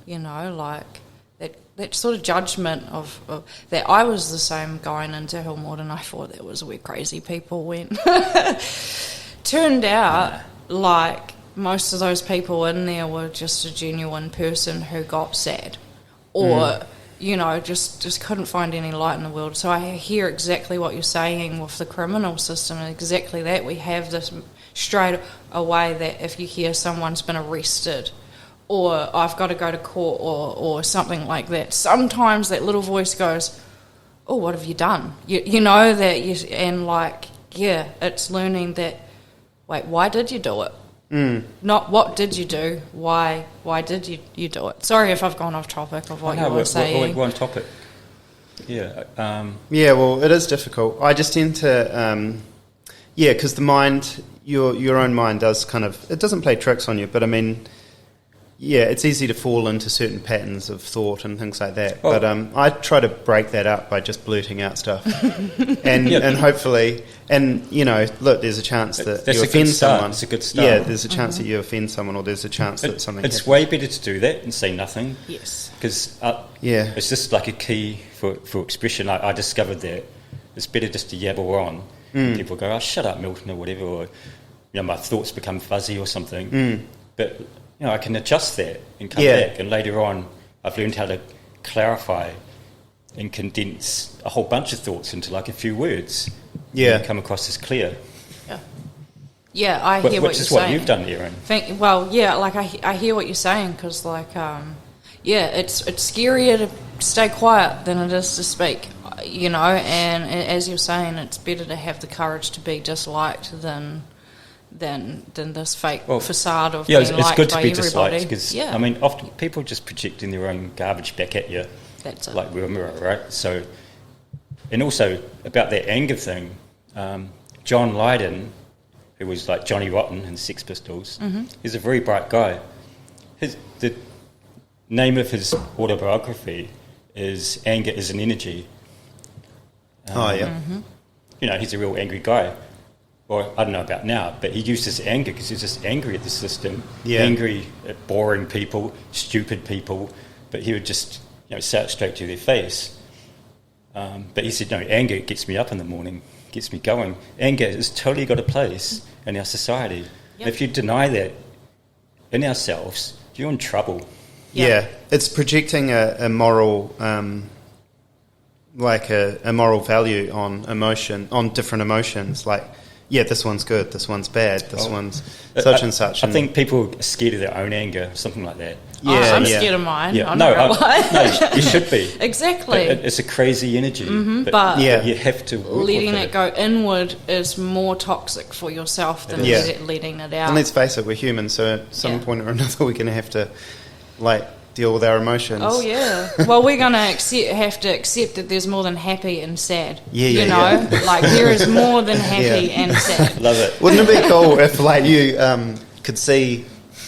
that sort of judgment of that. I was the same going into Hillmorden. I thought that was where crazy people went. Turned out, like, most of those people in there were just a genuine person who got sad or, just couldn't find any light in the world. So I hear exactly what you're saying with the criminal system, and exactly that. We have this straight away that if you hear someone's been arrested or I've got to go to court or something like that, sometimes that little voice goes, oh, what have you done? You know that, it's learning that, wait, why did you do it? Not what did you do, why did you do it? Sorry if I've gone off topic of what you were saying. We're on topic. Yeah. Well, it is difficult. I just tend to, because the mind, your own mind does it doesn't play tricks on you, but I mean, it's easy to fall into certain patterns of thought and things like that. Oh. But I try to break that up by just blurting out stuff, and hopefully, look, there's a chance that you offend someone. It's a good start. Yeah, there's a chance that you offend someone, or there's a chance that something. It's happens. way better to do that and say nothing. Yes. Because it's just like a key for expression. I discovered that it's better just to yabble on. People go, oh, shut up, Milton, or whatever, or my thoughts become fuzzy or something. But I can adjust that and come back, and later on I've learned how to clarify and condense a whole bunch of thoughts into like a few words. And come across as clear. Yeah, I hear what you're saying. Which is what you've done, Erin. I hear what you're saying, because it's scarier to stay quiet than it is to speak, and as you're saying, it's better to have the courage to be disliked than this fake facade of being liked by everybody. It's good to be disliked, because often people just projecting their own garbage back at you. That's it. Like we're a mirror, right? So, and also about that anger thing, John Lydon, who was like Johnny Rotten in Sex Pistols, he's a very bright guy. The name of his autobiography is "Anger is an Energy." He's a real angry guy. Or I don't know about now, but he used his anger because he's just angry at the system, angry at boring people, stupid people, but he would just say it straight to their face. But he said, no, anger gets me up in the morning, gets me going. Anger has totally got a place in our society. Yep. If you deny that in ourselves, you're in trouble. Yeah, it's projecting a moral, like a moral value on emotion, on different emotions. Like, this one's good, this one's bad, this one's such and such. I think people are scared of their own anger, something like that. Yeah, I'm scared of mine. Yeah. I'm No, not gonna lie. no, you should be. Exactly. It's a crazy energy, but you have to work letting with it go inward is more toxic for yourself than letting it out. And let's face it, we're humans, so at some point or another we're going to have to, like, deal with our emotions. Oh yeah. Well, we're gonna have to accept that there's more than happy and sad. You know, like there is more than happy and sad. Love it. Wouldn't it be cool if, like, you could see,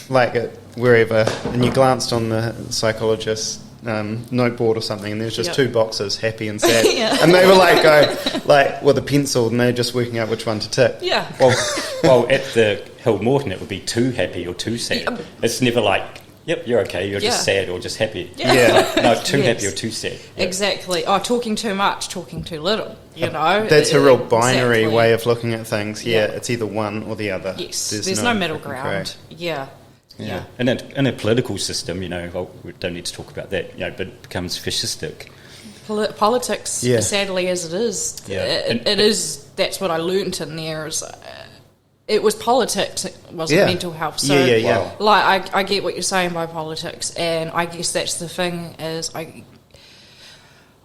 like, it wherever, and you glanced on the psychologist's noteboard or something, and there's just two boxes, happy and sad, and they were like with a pencil, and they're just working out which one to tick. Yeah. Well, at the Hill Morton, it would be too happy or too sad. It's never like, yep, you're okay, you're just sad or just happy. No, too happy or too sad. Exactly. Oh, talking too much, talking too little, you know. That's a real binary way of looking at things. It's either one or the other. Yes, there's no middle ground. Yeah. And in a political system, you know, we don't need to talk about that, you know, but it becomes fascistic. Politics, sadly as it is, it is. That's what I learnt in there. It was politics, it wasn't mental health. So, like, I get what you're saying by politics, and I guess that's the thing is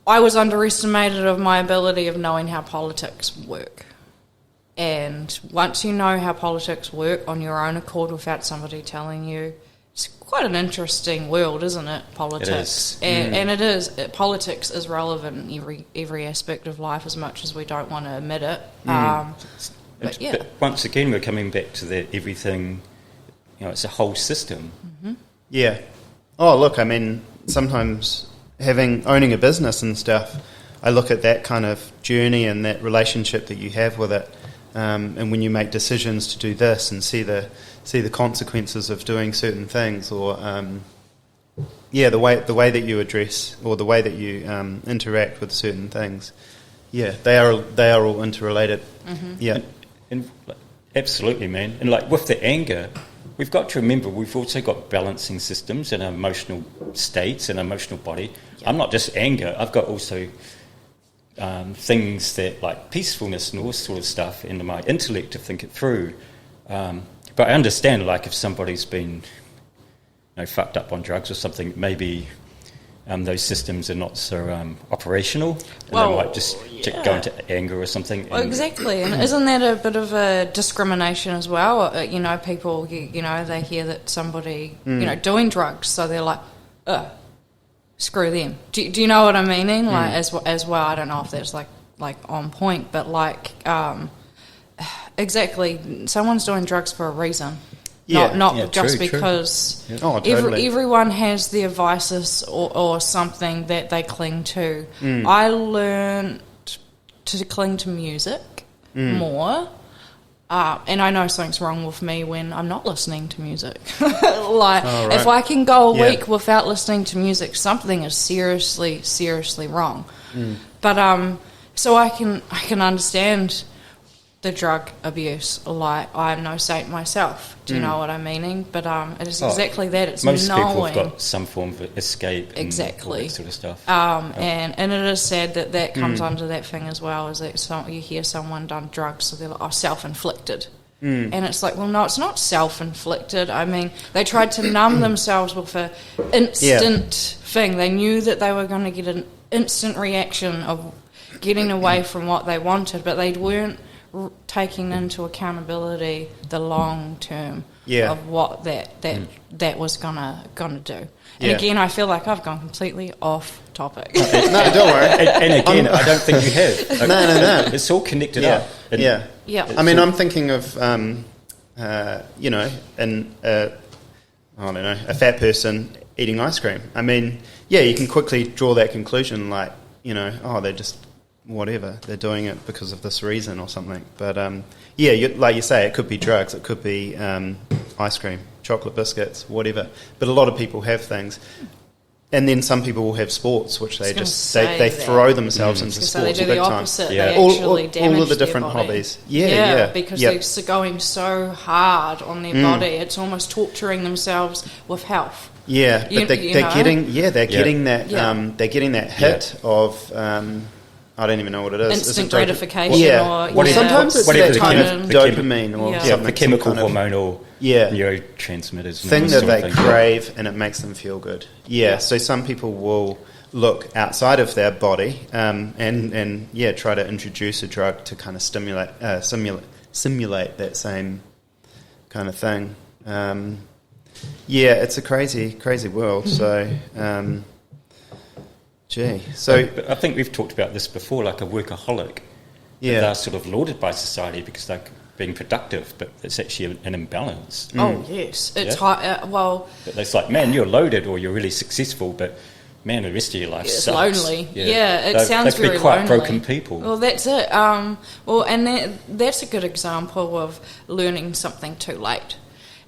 I was underestimated of my ability of knowing how politics work. And once you know how politics work on your own accord without somebody telling you, it's quite an interesting world, isn't it, politics? It is. And it is. Politics is relevant in every aspect of life as much as we don't want to admit it. But once again, we're coming back to that everything, you know, it's a whole system. Mm-hmm. Yeah. Oh, look, I mean, sometimes owning a business and stuff, I look at that kind of journey and that relationship that you have with it. And when you make decisions to do this and see the consequences of doing certain things, or the way that you address or the way that you interact with certain things, they are all interrelated. Mm-hmm. And absolutely, man. And like with the anger, we've got to remember we've also got balancing systems and emotional states and emotional body. I'm not just anger. I've got also things that like peacefulness and all this sort of stuff in my intellect to think it through. But I understand, like, if somebody's been, you know, fucked up on drugs or something, maybe those systems are not so operational, and they might just go into anger or something. Well, exactly, and isn't that a bit of a discrimination as well? You know, people, you know, they hear that somebody, you know, doing drugs, so they're like, screw them. Do you know what I'm meaning? Like as well, I don't know if that's like on point, but like exactly, someone's doing drugs for a reason. Not just because everyone has their vices or something that they cling to. I learned to cling to music more. And I know something's wrong with me when I'm not listening to music. If I can go a week without listening to music, something is seriously wrong. But so I can understand the drug abuse. Like, I'm no saint myself. Do you know what I'm meaning? But it is exactly that. It's most knowing. People have got some form of escape. Exactly. And all that sort of stuff. And it is sad that comes under that thing as well. Is that you hear someone done drugs, so they're like, self-inflicted. And it's like, well, no, it's not self-inflicted. I mean, they tried to numb themselves with an instant thing. They knew that they were going to get an instant reaction of getting away from what they wanted, but they weren't taking into accountability the long term of what that was gonna do. And again, I feel like I've gone completely off topic. No, don't worry. And again, I don't think you have. No. It's all connected up. I mean, I'm thinking of you know, I don't know, a fat person eating ice cream. I mean, you can quickly draw that conclusion, like, you know, they're just whatever, they're doing it because of this reason or something. But like you say, it could be drugs, it could be ice cream, chocolate biscuits, whatever. But a lot of people have things. And then some people will have sports, which they just they throw themselves into sports. So they do big the opposite. Time. They actually damage all of the different their body. hobbies. Because they're going so hard on their body, it's almost torturing themselves with health. Yeah, but they're getting that they're getting that hit of I don't even know what it is. Instant gratification. Yeah. Or, Sometimes it's whatever that kind of dopamine or something. The chemical kind of hormonal neurotransmitters. Thing that they crave, and it makes them feel good. Yeah, so some people will look outside of their body and try to introduce a drug to kind of simulate that same kind of thing. It's a crazy world. So, I think we've talked about this before, like a workaholic. Yeah, they're sort of lauded by society because they're being productive, but it's actually an imbalance. Oh yes, it's high. But it's like, man, you're loaded or you're really successful, but man, the rest of your life it's sucks. Lonely. It sounds very lonely. Quite lonely. Broken people. Well, that's it. That's a good example of learning something too late.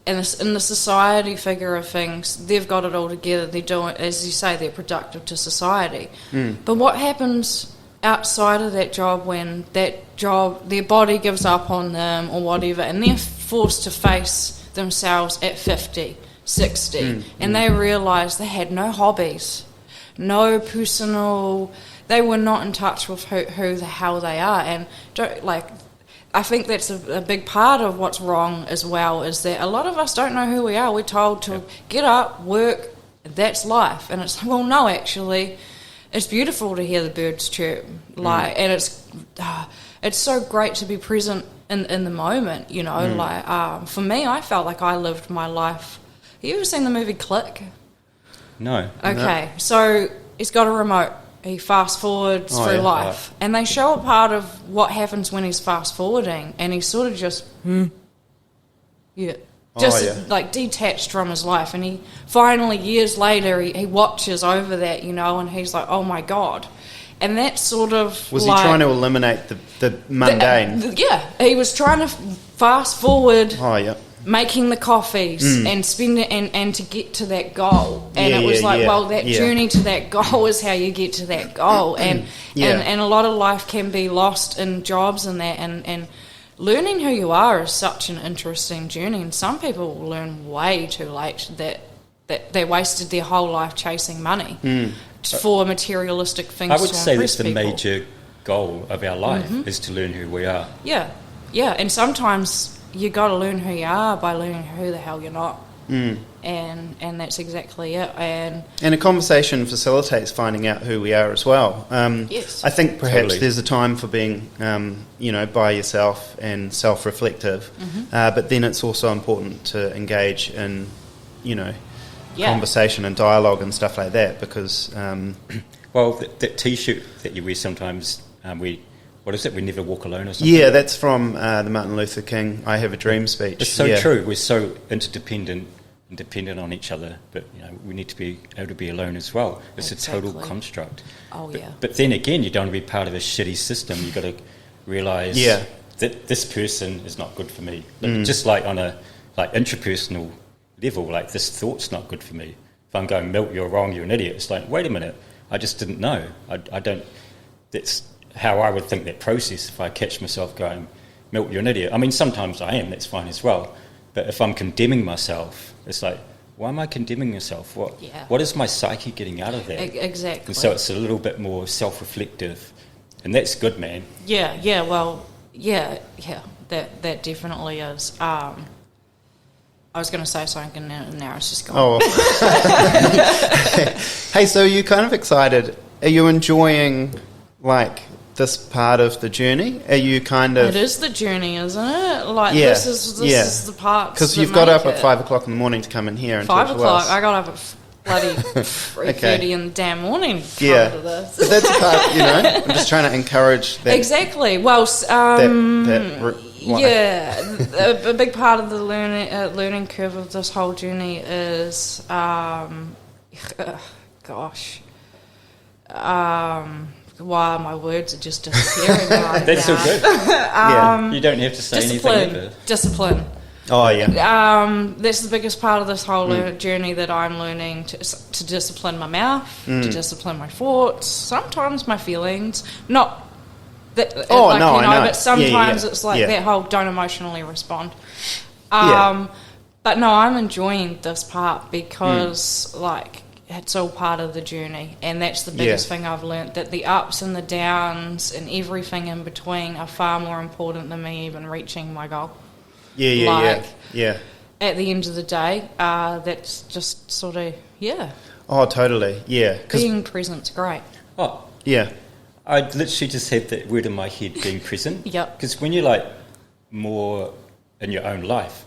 And in the society figure of things, they've got it all together. They're doing, as you say, they're productive to society. But what happens outside of that job when that job, their body gives up on them or whatever, and they're forced to face themselves at 50, 60, and they realise they had no hobbies, no personal, they were not in touch with who the hell they are, and I think that's a big part of what's wrong as well, is that a lot of us don't know who we are. We're told to get up, work, that's life. And it's, well, no, actually, it's beautiful to hear the birds chirp. And it's so great to be present in the moment, you know. For me, I felt like I lived my life. Have you ever seen the movie Click? No. Okay, so he's got a remote. He fast forwards through life, and they show a part of what happens when he's fast forwarding, and he's sort of just like detached from his life, and he finally years later he watches over that, you know, and he's like, oh my god. And that sort of was he trying to eliminate the mundane? He was trying to fast forward. Making the coffees and spend it and to get to that goal, and it was that journey to that goal is how you get to that goal, and a lot of life can be lost in jobs and that, and learning who you are is such an interesting journey, and some people learn way too late that they wasted their whole life chasing money for materialistic things. I would to say impress that's the people. major goal of our life is to learn who we are. And sometimes you got to learn who you are by learning who the hell you're not, and that's exactly it. And a conversation facilitates finding out who we are as well. Yes, I think perhaps there's a time for being, by yourself and self-reflective, but then it's also important to engage in, conversation and dialogue and stuff like that, because that T-shirt that you wear sometimes, what is it? We never walk alone or something? Yeah, that's from the Martin Luther King I Have a Dream speech. It's so true. We're so interdependent and dependent on each other, but we need to be able to be alone as well. It's a total construct. But then again, you don't want to be part of a shitty system. You've got to realise that this person is not good for me. Just like on a intrapersonal level, like this thought's not good for me. If I'm going, Milt, you're wrong, you're an idiot, it's like, wait a minute, I just didn't know. I don't... That's how I would think that process if I catch myself going, Milt, you're an idiot. I mean, sometimes I am, that's fine as well. But if I'm condemning myself, it's like, why am I condemning myself? What is my psyche getting out of that? Exactly. And so it's a little bit more self-reflective. And that's good, man. That definitely is. I was going to say something and now it's just gone. Hey, so you're kind of excited. Are you enjoying, this part of the journey? Are you kind of... It is the journey, isn't it? This is the part. Because you've got up at 5 o'clock in the morning to come in here and 5 talk o'clock. to us. I got up at bloody 3:30 in the damn morning to come to this. But that's a part, I'm just trying to encourage that. Exactly. Well, a big part of the learning curve of this whole journey is, why my words are just disappearing right That's now. so good. You don't have to say anything. Discipline. That's the biggest part of this whole journey, that I'm learning to discipline my mouth, to discipline my thoughts, sometimes my feelings. Not that, I know. But sometimes it's like that whole don't emotionally respond. But no, I'm enjoying this part because, it's all part of the journey, and that's the biggest thing I've learnt, that the ups and the downs and everything in between are far more important than me even reaching my goal. Yeah. At the end of the day, that's just sort of, Oh, totally, yeah. Being present's great. Oh, yeah. I literally just had that word in my head, being present. Yep. Because when you're like more in your own life,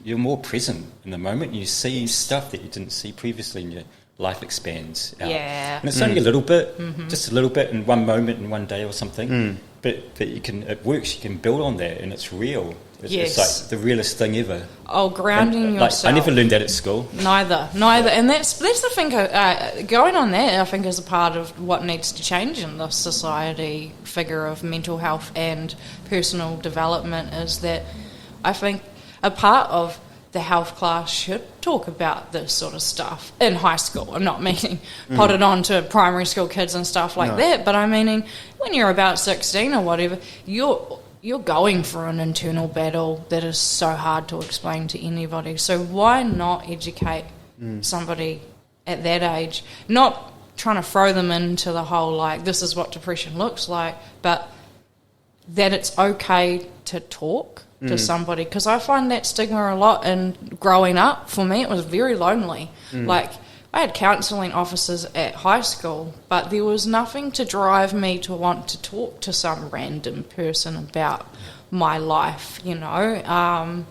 you're more present in the moment. You see stuff that you didn't see previously, and your life expands out. Yeah. And it's only a little bit, just a little bit in one moment in one day or something. But it works. You can build on that, and it's real. It's like the realest thing ever. Oh, grounding yourself. I never learned that at school. Neither. And that's the thing. Going on that, I think, is a part of what needs to change in the society figure of mental health and personal development, is that I think a part of the health class should talk about this sort of stuff in high school. I'm not meaning put it on to primary school kids and stuff like that, but I'm meaning when you're about 16 or whatever, you're going through an internal battle that is so hard to explain to anybody. So why not educate somebody at that age? Not trying to throw them into the whole, like, this is what depression looks like, but that it's okay to talk to somebody. Because I find that stigma a lot, and growing up, for me, it was very lonely. Like, I had counselling officers at high school, but there was nothing to drive me to want to talk to some random person about my life, you know.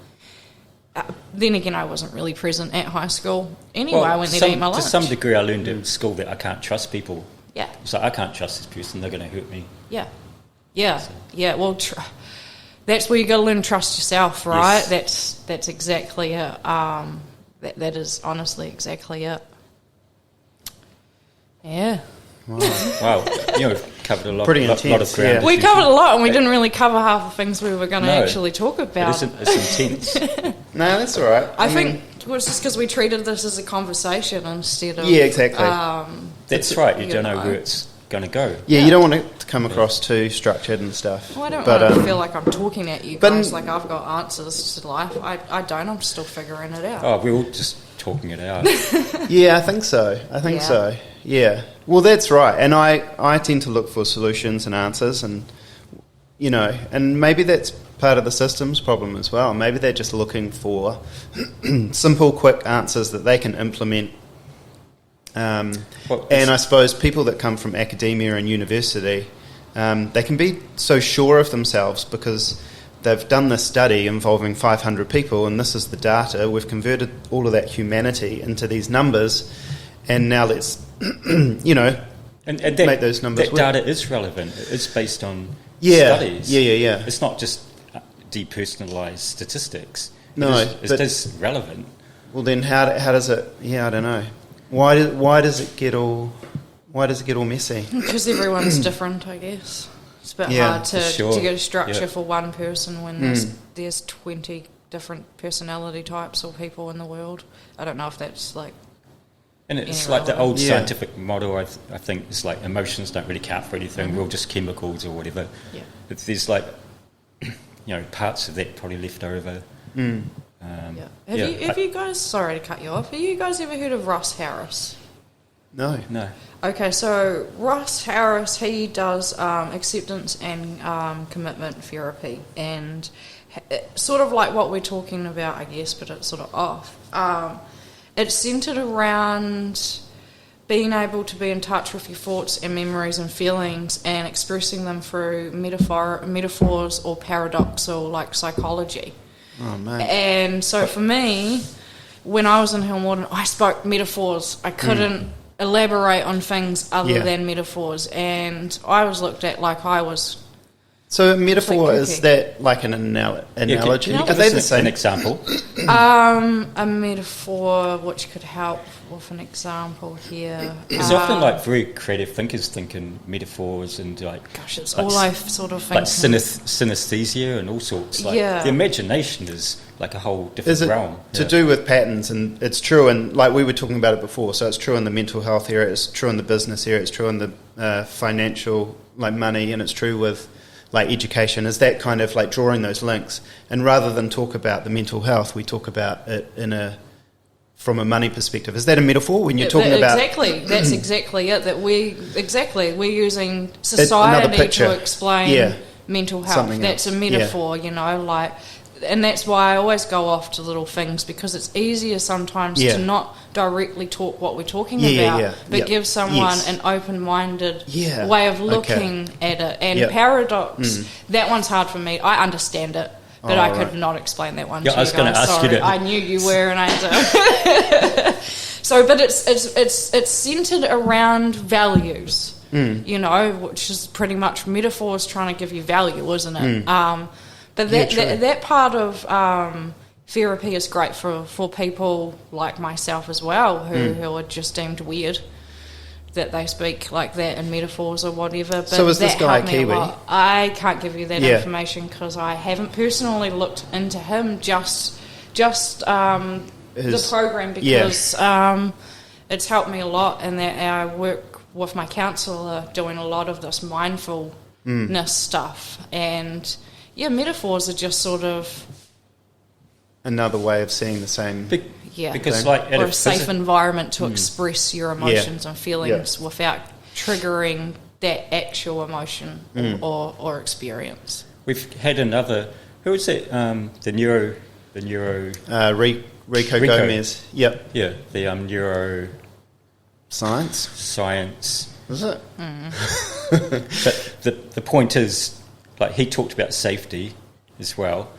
Then again, I wasn't really present at high school. Anyway, I went there to eat my lunch. To some degree, I learned at school that I can't trust people. Yeah. So I can't trust this person, they're going to hurt me. Yeah. Well, that's where you got to learn to trust yourself, right? Yes. That's exactly it. That is honestly exactly it. Yeah. Wow. We've covered a lot, Pretty lot of intense, ground. yeah. We covered a lot, and we didn't really cover half the things we were going to actually talk about. It's intense. No, that's all right. I think it was just because we treated this as a conversation instead of... Yeah, exactly. That's right. You don't know where it's going to go. Yeah, you don't want it to come across too structured and stuff. Well, I don't want to feel like I'm talking at you guys, like I've got answers to life. I don't. I'm still figuring it out. Oh, we're all just talking it out. Yeah, I think so. So. Yeah. Well, that's right. And I tend to look for solutions and answers, and, you know, and maybe that's part of the system's problem as well. Maybe they're just looking for simple, quick answers that they can implement. And I suppose people that come from academia and university, they can be so sure of themselves because they've done this study involving 500 people, and this is the data. We've converted all of that humanity into these numbers, and now let's, you know, and make those numbers that work. data is relevant. It's based on studies. Yeah. It's not just depersonalised statistics. No, it is relevant. Well, then how does it? Yeah, I don't know. Why does it get all messy? Because everyone's different, I guess. It's a bit hard to get a structure for one person when there's 20 different personality types or people in the world. I don't know if that's like... And it's like the old scientific model, I think, it's like emotions don't really count for anything, we're all just chemicals or whatever. Yeah. But there's like, parts of that probably left over. Have you guys, sorry to cut you off, have you guys ever heard of Russ Harris? No. Okay, so Russ Harris, he does acceptance and commitment therapy, and sort of like what we're talking about, I guess, but it's sort of off. It's centred around being able to be in touch with your thoughts and memories and feelings and expressing them through metaphors or paradoxal, like psychology. Oh, man. And so for me, when I was in Hill Morden, I spoke metaphors. I couldn't elaborate on things other than metaphors. And I was looked at like I was... So a metaphor, is that like an analogy? Are they the same? An example? A metaphor which could help with an example here. It's often like very creative thinkers thinking metaphors and like... Gosh, it's all I sort of think. Like synesthesia and all sorts. Like the imagination is like a whole different realm. To do with patterns, and it's true, and like we were talking about it before, so it's true in the mental health area, it's true in the business area, it's true in the financial, like money, and it's true with like education, is that kind of like drawing those links. And rather than talk about the mental health, we talk about it in a from a money perspective. Is that a metaphor when you're talking about... Exactly, that's exactly it, that we're using society to explain mental health. Something that's else. a metaphor, you know, like... And that's why I always go off to little things, because it's easier sometimes to not directly talk what we're talking about, but give someone an open-minded way of looking at it. And paradox, that one's hard for me. I understand it, but I could not explain that one to you guys. I was going to ask you that. I knew you were, and I had to... So, but it's centred around values, you know, which is pretty much metaphors trying to give you value, isn't it? But that part of therapy is great for people like myself as well, who are just deemed weird that they speak like that in metaphors or whatever. But so is this guy Kiwi? I can't give you that information because I haven't personally looked into him, just the program, because it's helped me a lot, and that I work with my counsellor doing a lot of this mindfulness stuff. And metaphors are just sort of another way of seeing the same because like or a safe environment to express your emotions and feelings without triggering that actual emotion or experience. We've had another, who was it, the neuro Rico Gomez. Yep. Yeah, the neuro science. Is it? But the point is, like, he talked about safety as well.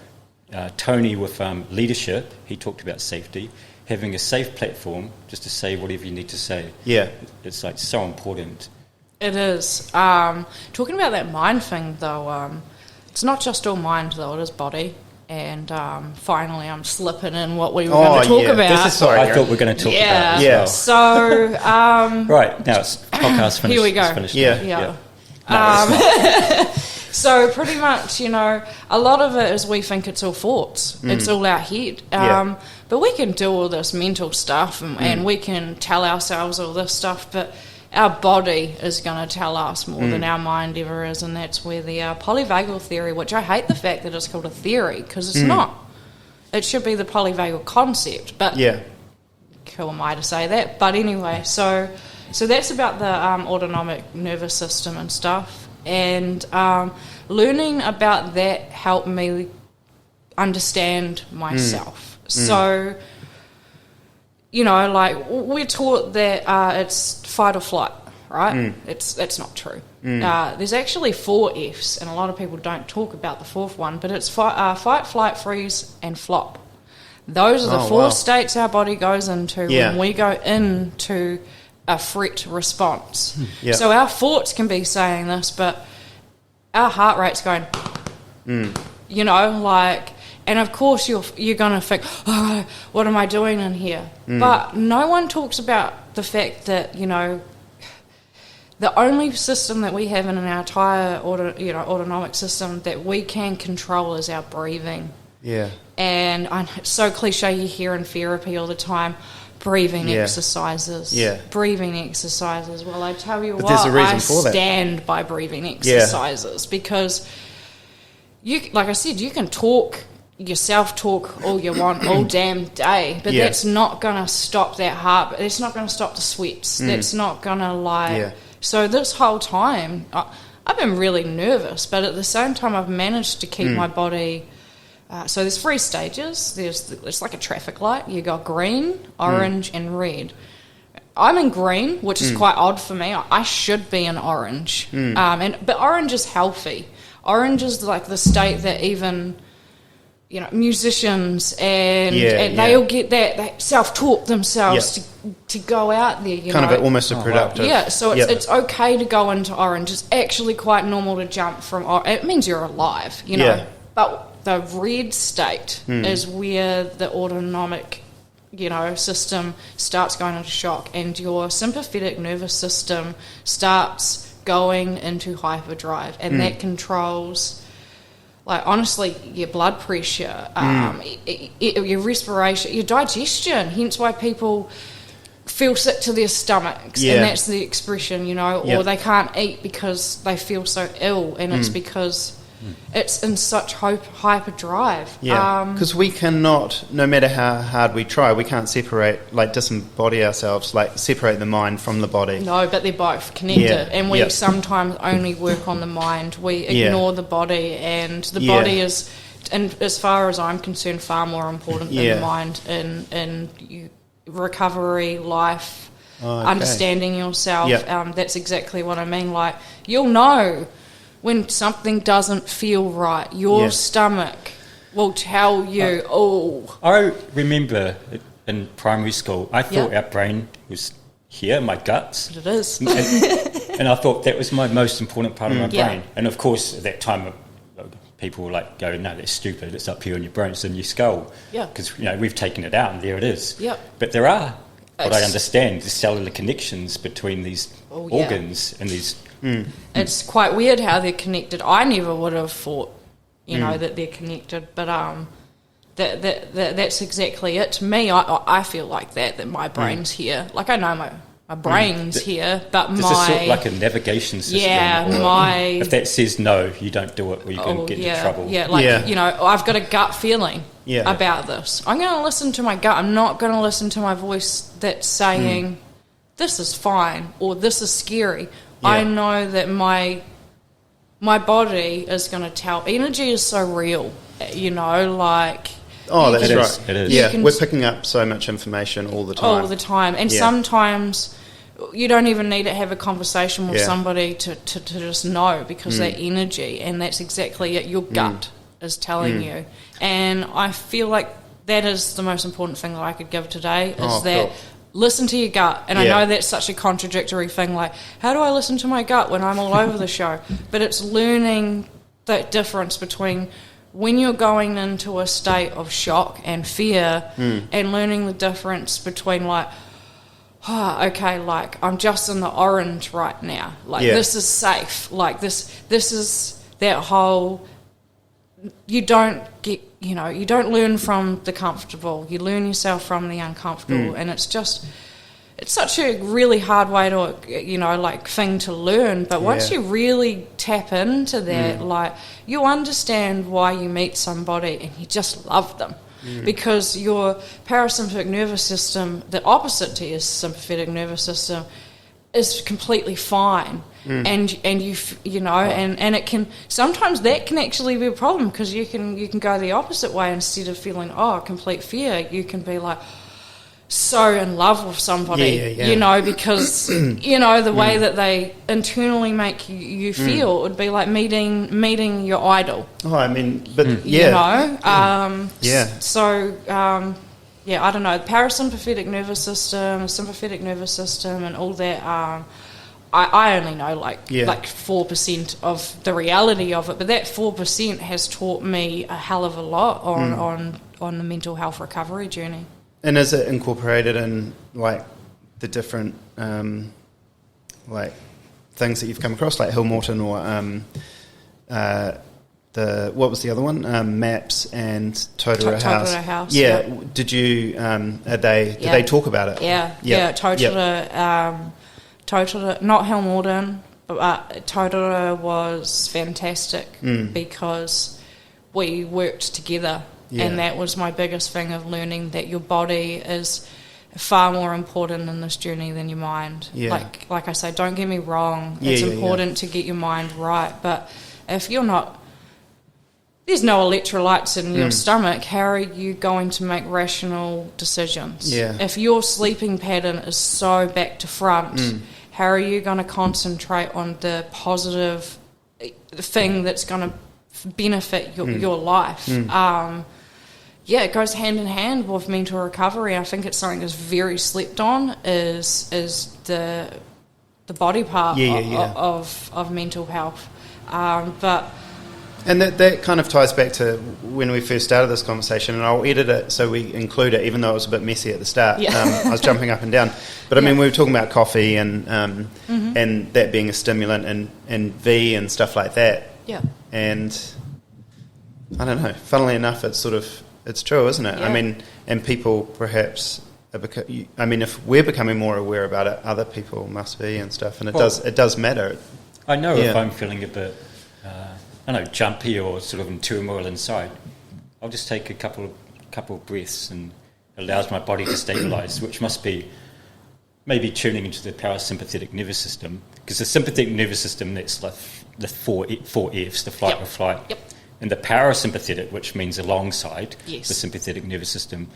Tony with leadership, he talked about safety, having a safe platform just to say whatever you need to say. Yeah, it's like so important. It is. Talking about that mind thing, though, it's not just all mind, though. It is body. And finally, I'm slipping in what we were going to talk about. This is I thought we were going to talk about. Yeah. So right now, it's podcast finished. Here we go. It's finished. Yeah. No, so pretty much, you know, a lot of it is we think it's all thoughts. It's all our head. But we can do all this mental stuff and we can tell ourselves all this stuff, but our body is going to tell us more than our mind ever is, and that's where the Polyvagal Theory, which I hate the fact that it's called a theory, because it's not. It should be the polyvagal concept, but who am I to say that? But anyway, so that's about the autonomic nervous system and stuff. And learning about that helped me understand myself. So, you know, like, we're taught that it's fight or flight, right? It's not true. There's actually 4 Fs, and a lot of people don't talk about the 4th one, but it's fight, flight, freeze, and flop. Those are the 4 states our body goes into when we go into a threat response. So our thoughts can be saying this, but our heart rate's going, you know, like, and of course you're going to think, oh, what am I doing in here? But no one talks about the fact that, you know, the only system that we have in our entire autonomic system that we can control is our breathing. Yeah. And it's so cliche, you hear in therapy all the time, breathing exercises. Yeah. Breathing exercises. Well, I tell you what, I stand by breathing exercises because, like I said, you can talk, self-talk all you want all damn day, but that's not going to stop that heart. It's not going to stop the sweats. That's not going to, like... Yeah. So this whole time, I've been really nervous, but at the same time, I've managed to keep my body... so there's 3 stages. It's like a traffic light. You got green, orange, and red. I'm in green, which is quite odd for me. I should be in orange, but orange is healthy. Orange is like the state that even, you know, musicians and they all get that, they self-talk themselves to go out there. You kind know? of almost a productive. Yeah, so it's okay to go into orange. It's actually quite normal to jump from orange. It means you're alive, you know. Yeah. But the red state is where the autonomic, you know, system starts going into shock, and your sympathetic nervous system starts going into hyperdrive, and that controls, like, honestly, your blood pressure, your respiration, your digestion. Hence why people feel sick to their stomachs, and that's the expression, you know, or they can't eat because they feel so ill, and it's because it's in such hyperdrive. Yeah, because we cannot, no matter how hard we try, we can't separate, like disembody ourselves, like separate the mind from the body. No, but they're both connected, Yeah, and we yeah. sometimes only work on the mind. We ignore the body, and the Yeah. body is, and as far as I'm concerned, far more important than the mind in recovery, life, understanding yourself. Yeah. That's exactly what I mean. Like, you'll know when something doesn't feel right. Your stomach will tell you, I remember in primary school, I thought our brain was here, my guts. It is. And I thought that was my most important part of my Yeah. brain. And of course, at that time, people were like, go, no, that's stupid. It's up here in your brain. It's in your skull. Yeah. Because, we've taken it out and there it is. Yeah. But there are, what I It's- understand, the cellular connections between these organs and these... It's quite weird how they're connected. I never would have thought, that they're connected, but that's exactly it. To me, I feel like that my brain's here. Like, I know my brain's here, but This my... is sort of like a navigation system. If that says no, you don't do it, or you're going to get into trouble. Yeah, like, I've got a gut feeling Yeah. about this. I'm going to listen to my gut. I'm not going to listen to my voice that's saying, this is fine, or this is scary. Yeah. I know that my body is going to tell. Energy is so real, like... Oh, that's It right. is, it is. Yeah, can we're picking up so much information all the time. all the time. And Yeah. sometimes you don't even need to have a conversation with Yeah. somebody to just know, because that energy, and that's exactly it. Your gut is telling you. And I feel like that is the most important thing that I could give today, is that cool. listen to your gut. And I Yeah. know that's such a contradictory thing, like, how do I listen to my gut when I'm all over the show? But it's learning that difference between when you're going into a state of shock and fear, and learning the difference between, like, okay, like, I'm just in the orange right now. Like, this is safe. Like, this is that whole... You don't get, you don't learn from the comfortable. You learn yourself from the uncomfortable. And it's such a really hard way to, thing to learn. But once you really tap into that, like, you understand why you meet somebody and you just love them. Because your parasympathetic nervous system, the opposite to your sympathetic nervous system, is completely fine. And you and it can, sometimes that can actually be a problem, because you can go the opposite way. Instead of feeling complete fear, you can be like so in love with somebody, because the way that they internally make you feel. It would be like meeting your idol. Oh, I mean, but I don't know, parasympathetic nervous system, sympathetic nervous system, and all that. I only know like 4% of the reality of it, but that 4% has taught me a hell of a lot on the mental health recovery journey. And is it incorporated in, like, the different like things that you've come across, like Hill Morton or what was the other one? Mhaps and Totora House. Totora House. Yeah. Yep. Did you? Did they talk about it? Yeah. Totora. Totora, not Hill Morton, but Totora was fantastic because we worked together, and that was my biggest thing of learning that your body is far more important in this journey than your mind. Yeah. Like I say, don't get me wrong. It's important to get your mind right, but if you're not, there's no electrolytes in your stomach, how are you going to make rational decisions? Yeah. If your sleeping pattern is so back to front, how are you going to concentrate on the positive thing that's going to benefit your life? It goes hand in hand with mental recovery. I think it's something that's very slept on, is the body part of mental health. And that kind of ties back to when we first started this conversation, and I'll edit it so we include it, even though it was a bit messy at the start. I was jumping up and down. But I mean, we were talking about coffee and that being a stimulant, and V and stuff like that. Yeah. And I don't know, funnily enough, it's true, isn't it? Yeah. I mean, and people perhaps... if we're becoming more aware about it, other people must be and stuff, and it does matter. I know if I'm feeling a bit I don't know, jumpy or sort of in turmoil inside, I'll just take a couple of breaths and allows my body to stabilise, which must be maybe tuning into the parasympathetic nervous system, because the sympathetic nervous system, that's like the four Fs, the flight or flight. Yep. And the parasympathetic, which means alongside Yes. the sympathetic nervous system,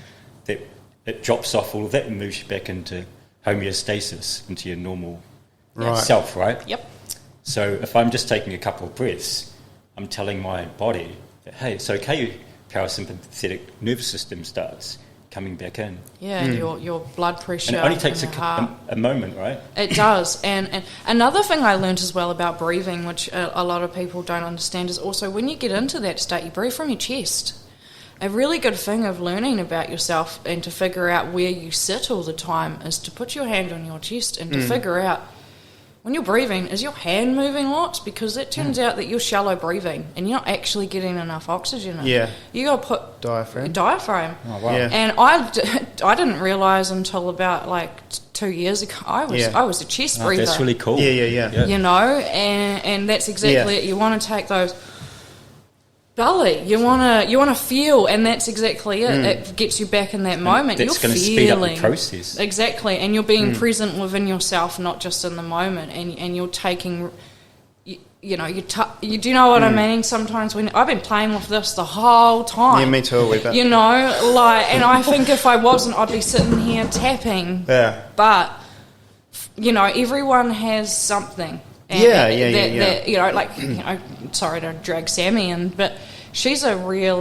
that it drops off all of that and moves you back into homeostasis, into your normal self, right? Yep. So if I'm just taking a couple of breaths, I'm telling my body that, hey, it's okay, parasympathetic nervous system starts coming back in. Yeah, your blood pressure. And it only takes heart. a moment, right? It does. And another thing I learned as well about breathing, which a lot of people don't understand, is also when you get into that state, you breathe from your chest. A really good thing of learning about yourself and to figure out where you sit all the time is to put your hand on your chest and to figure out, when you're breathing, is your hand moving lots? Because it turns out that you're shallow breathing and you're not actually getting enough oxygen in. Yeah. You got to put diaphragm. Oh, wow. Yeah. And I didn't realise until about like 2 years ago I was a chest breather. That's really cool. Yeah. You know, and that's exactly it. You want to take those belly. You want to feel, and that's exactly it. It gets you back in that moment. That's you're going to speed up the process. Exactly, and you're being present within yourself, not just in the moment. And you're taking, you do you know what I mean? Sometimes when I've been playing with this the whole time. Yeah, me too. A wee bit. You know, like, and I think if I wasn't, I'd be sitting here tapping. Yeah. But everyone has something. And sorry to drag Sammy in, but she's a real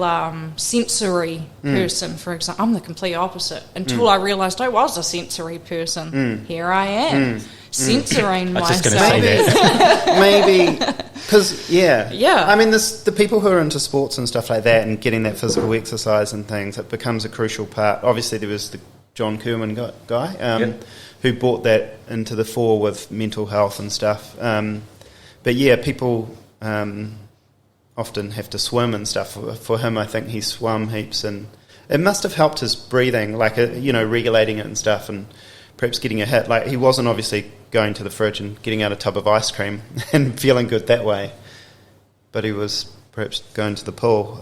sensory person, for example. I'm the complete opposite. Until I realised I was a sensory person. Here I am, censoring I was myself. just going to say that. Maybe, because, Yeah. I mean, the people who are into sports and stuff like that and getting that physical exercise and things, it becomes a crucial part. Obviously, there was the John Kerwin guy who brought that into the fore with mental health and stuff. But yeah, people often have to swim and stuff. For him, I think he swum heaps, and it must have helped his breathing, like regulating it and stuff, and perhaps getting a hit. Like, he wasn't obviously going to the fridge and getting out a tub of ice cream and feeling good that way, but he was perhaps going to the pool.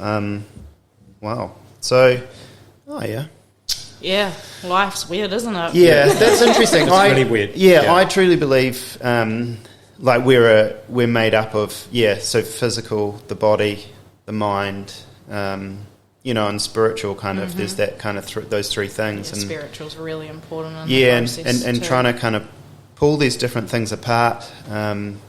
Wow. So, Yeah, life's weird, isn't it? yeah, that's interesting. It's really weird. Yeah, I truly believe like we're made up of so physical, the body, the mind, and spiritual kind of. There's that kind of those three things. And spiritual's really important in the process and too. trying to kind of pull these different things apart. And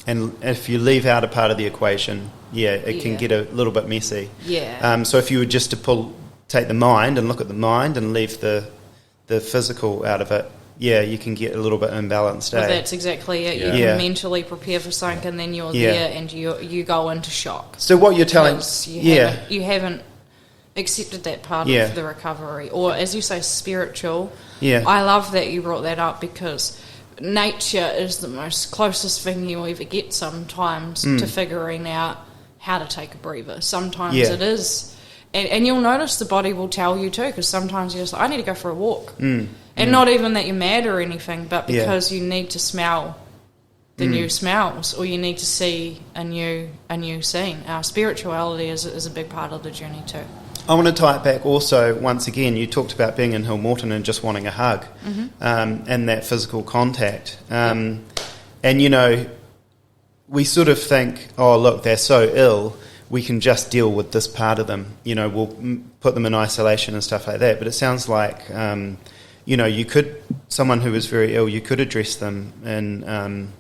if you leave out a part of the equation, it can get a little bit messy. Yeah. So if you were just to take the mind and look at the mind and leave the physical out of it, you can get a little bit imbalanced. Well, that's exactly it. You can mentally prepare for something, and then you're there, and you go into shock. So what you're telling, you haven't accepted that part of the recovery, or as you say, spiritual. Yeah, I love that you brought that up, because nature is the most closest thing you ever get sometimes to figuring out how to take a breather. Sometimes it is. And you'll notice the body will tell you too, because sometimes you're just like, I need to go for a walk. And not even that you're mad or anything, but because you need to smell the new smells, or you need to see a new scene. Our spirituality is a big part of the journey too. I want to tie it back also, once again, you talked about being in Hill Morton and just wanting a hug, and that physical contact. And, we sort of think, oh, look, they're so ill, we can just deal with this part of them. We'll put them in isolation and stuff like that. But it sounds like, you could, someone who was very ill, you could address them, and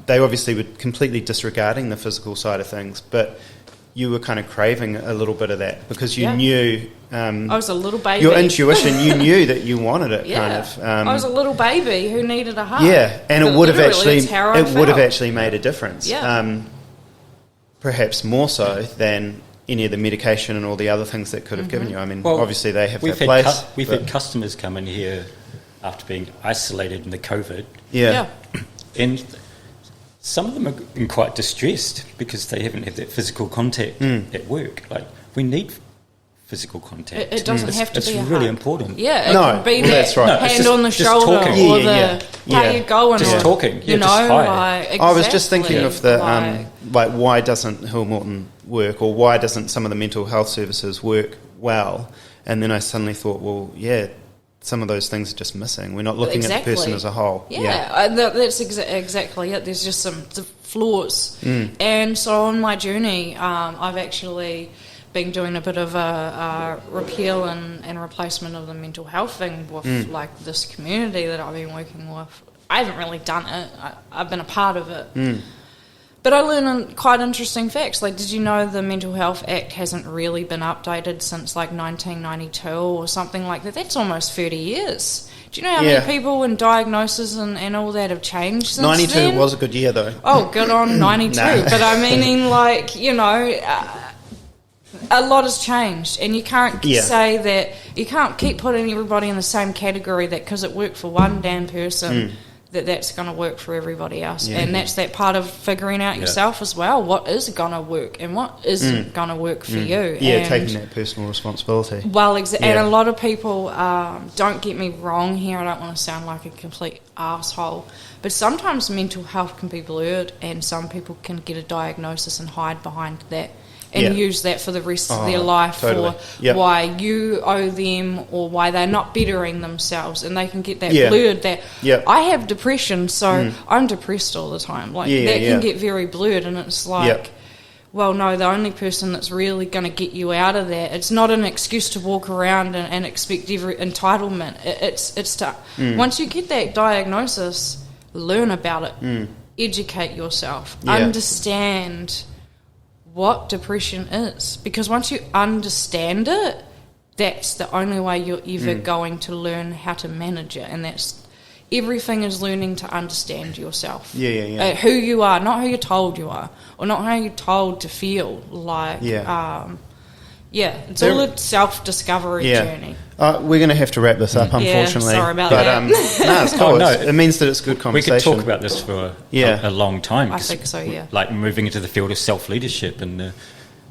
they obviously were completely disregarding the physical side of things, but you were kind of craving a little bit of that, because you knew... I was a little baby. Your intuition, you knew that you wanted it, kind of. I was a little baby who needed a hug. Yeah, and it would have actually made a difference. Yeah. Perhaps more so than any of the medication and all the other things that could have given you. I mean, obviously they have their place. We've had customers come in here after being isolated in the COVID. Yeah. And some of them are been quite distressed because they haven't had that physical contact at work. Like, we need physical contact. It doesn't have to it's be a really hug. important. Yeah, it No, can be well, that that's right. No, it's hand just- on the just shoulder talking. or Yeah, the how you going. Just or, talking. Yeah, you just know, hi. like, I was just thinking of the exactly, like why doesn't Hill Morton work, or why doesn't some of the mental health services work well? And then I suddenly thought, well, yeah, some of those things are just missing. We're not looking at the person as a whole. That's exactly it. There's just some flaws. And so on my journey, I've actually been doing a bit of a repeal and replacement of the mental health thing with like this community that I've been working with. I haven't really done it. I've been a part of it. But I learned quite interesting facts. Like, did you know the Mental Health Act hasn't really been updated since like 1992 or something like that? That's almost 30 years. Do you know how many people and diagnosis and all that have changed since 92 then? was a good year, though. Oh, good on 92. No. But I mean, like, you know, a lot has changed. And you can't say that, you can't keep putting everybody in the same category that because it worked for one damn person, that's going to work for everybody else. And that's that part of figuring out yourself as well. What is going to work and what isn't going to work for you. Yeah, and taking that personal responsibility. well, and a lot of people, don't get me wrong here, I don't want to sound like a complete asshole, but sometimes mental health can be blurred and some people can get a diagnosis and hide behind that and use that for the rest of their life for why you owe them or why they're not bettering themselves, and they can get that blurred that I have depression, so I'm depressed all the time. Like that can get very blurred, and it's like well, no, the only person that's really going to get you out of that, it's not an excuse to walk around and expect every entitlement. It's to once you get that diagnosis, learn about it, educate yourself, understand what depression is, because once you understand it, that's the only way you're ever going to learn how to manage it, and that's everything is learning to understand yourself. Who you are, not who you're told you are, or not how you're told to feel. Like, it's all a self-discovery journey. We're going to have to wrap this up, unfortunately. Sorry about that. No, it's cool. It means that it's good conversation. We could talk about this for a long time. I think so, yeah. Like moving into the field of self-leadership and the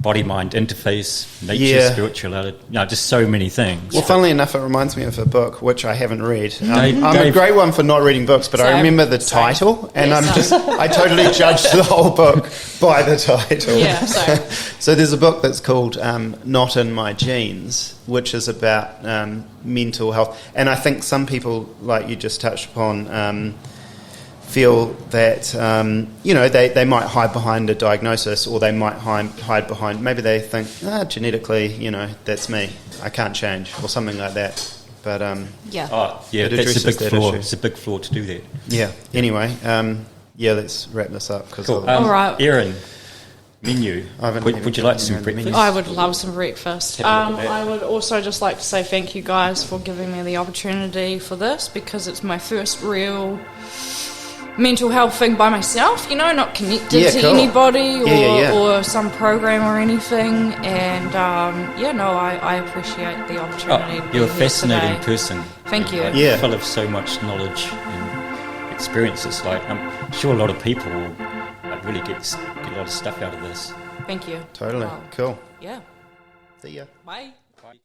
body-mind interface, nature, spirituality, just so many things. Well, funnily enough, it reminds me of a book, which I haven't read. I'm a great one for not reading books, but I remember the title, and I totally judged the whole book by the title. Yeah, so there's a book that's called Not in My Genes, which is about mental health. And I think some people, like you just touched upon, feel that, they might hide behind a diagnosis, or they might hide behind, maybe they think, genetically, that's me, I can't change, or something like that. But, that's a big flaw. It's a big flaw to do that. Yeah, anyway, let's wrap this up. Cool. All right. Erin, menu. Would you like some breakfast? I would love some breakfast. I would also just like to say thank you guys for giving me the opportunity for this, because it's my first real mental health thing by myself, not connected to anybody or some program or anything, and I appreciate the opportunity. You're a fascinating person. Thank you. Full of so much knowledge and experience. It's like I'm sure a lot of people really get a lot of stuff out of this. Thank you. Totally. Cool. Yeah. See ya. Bye.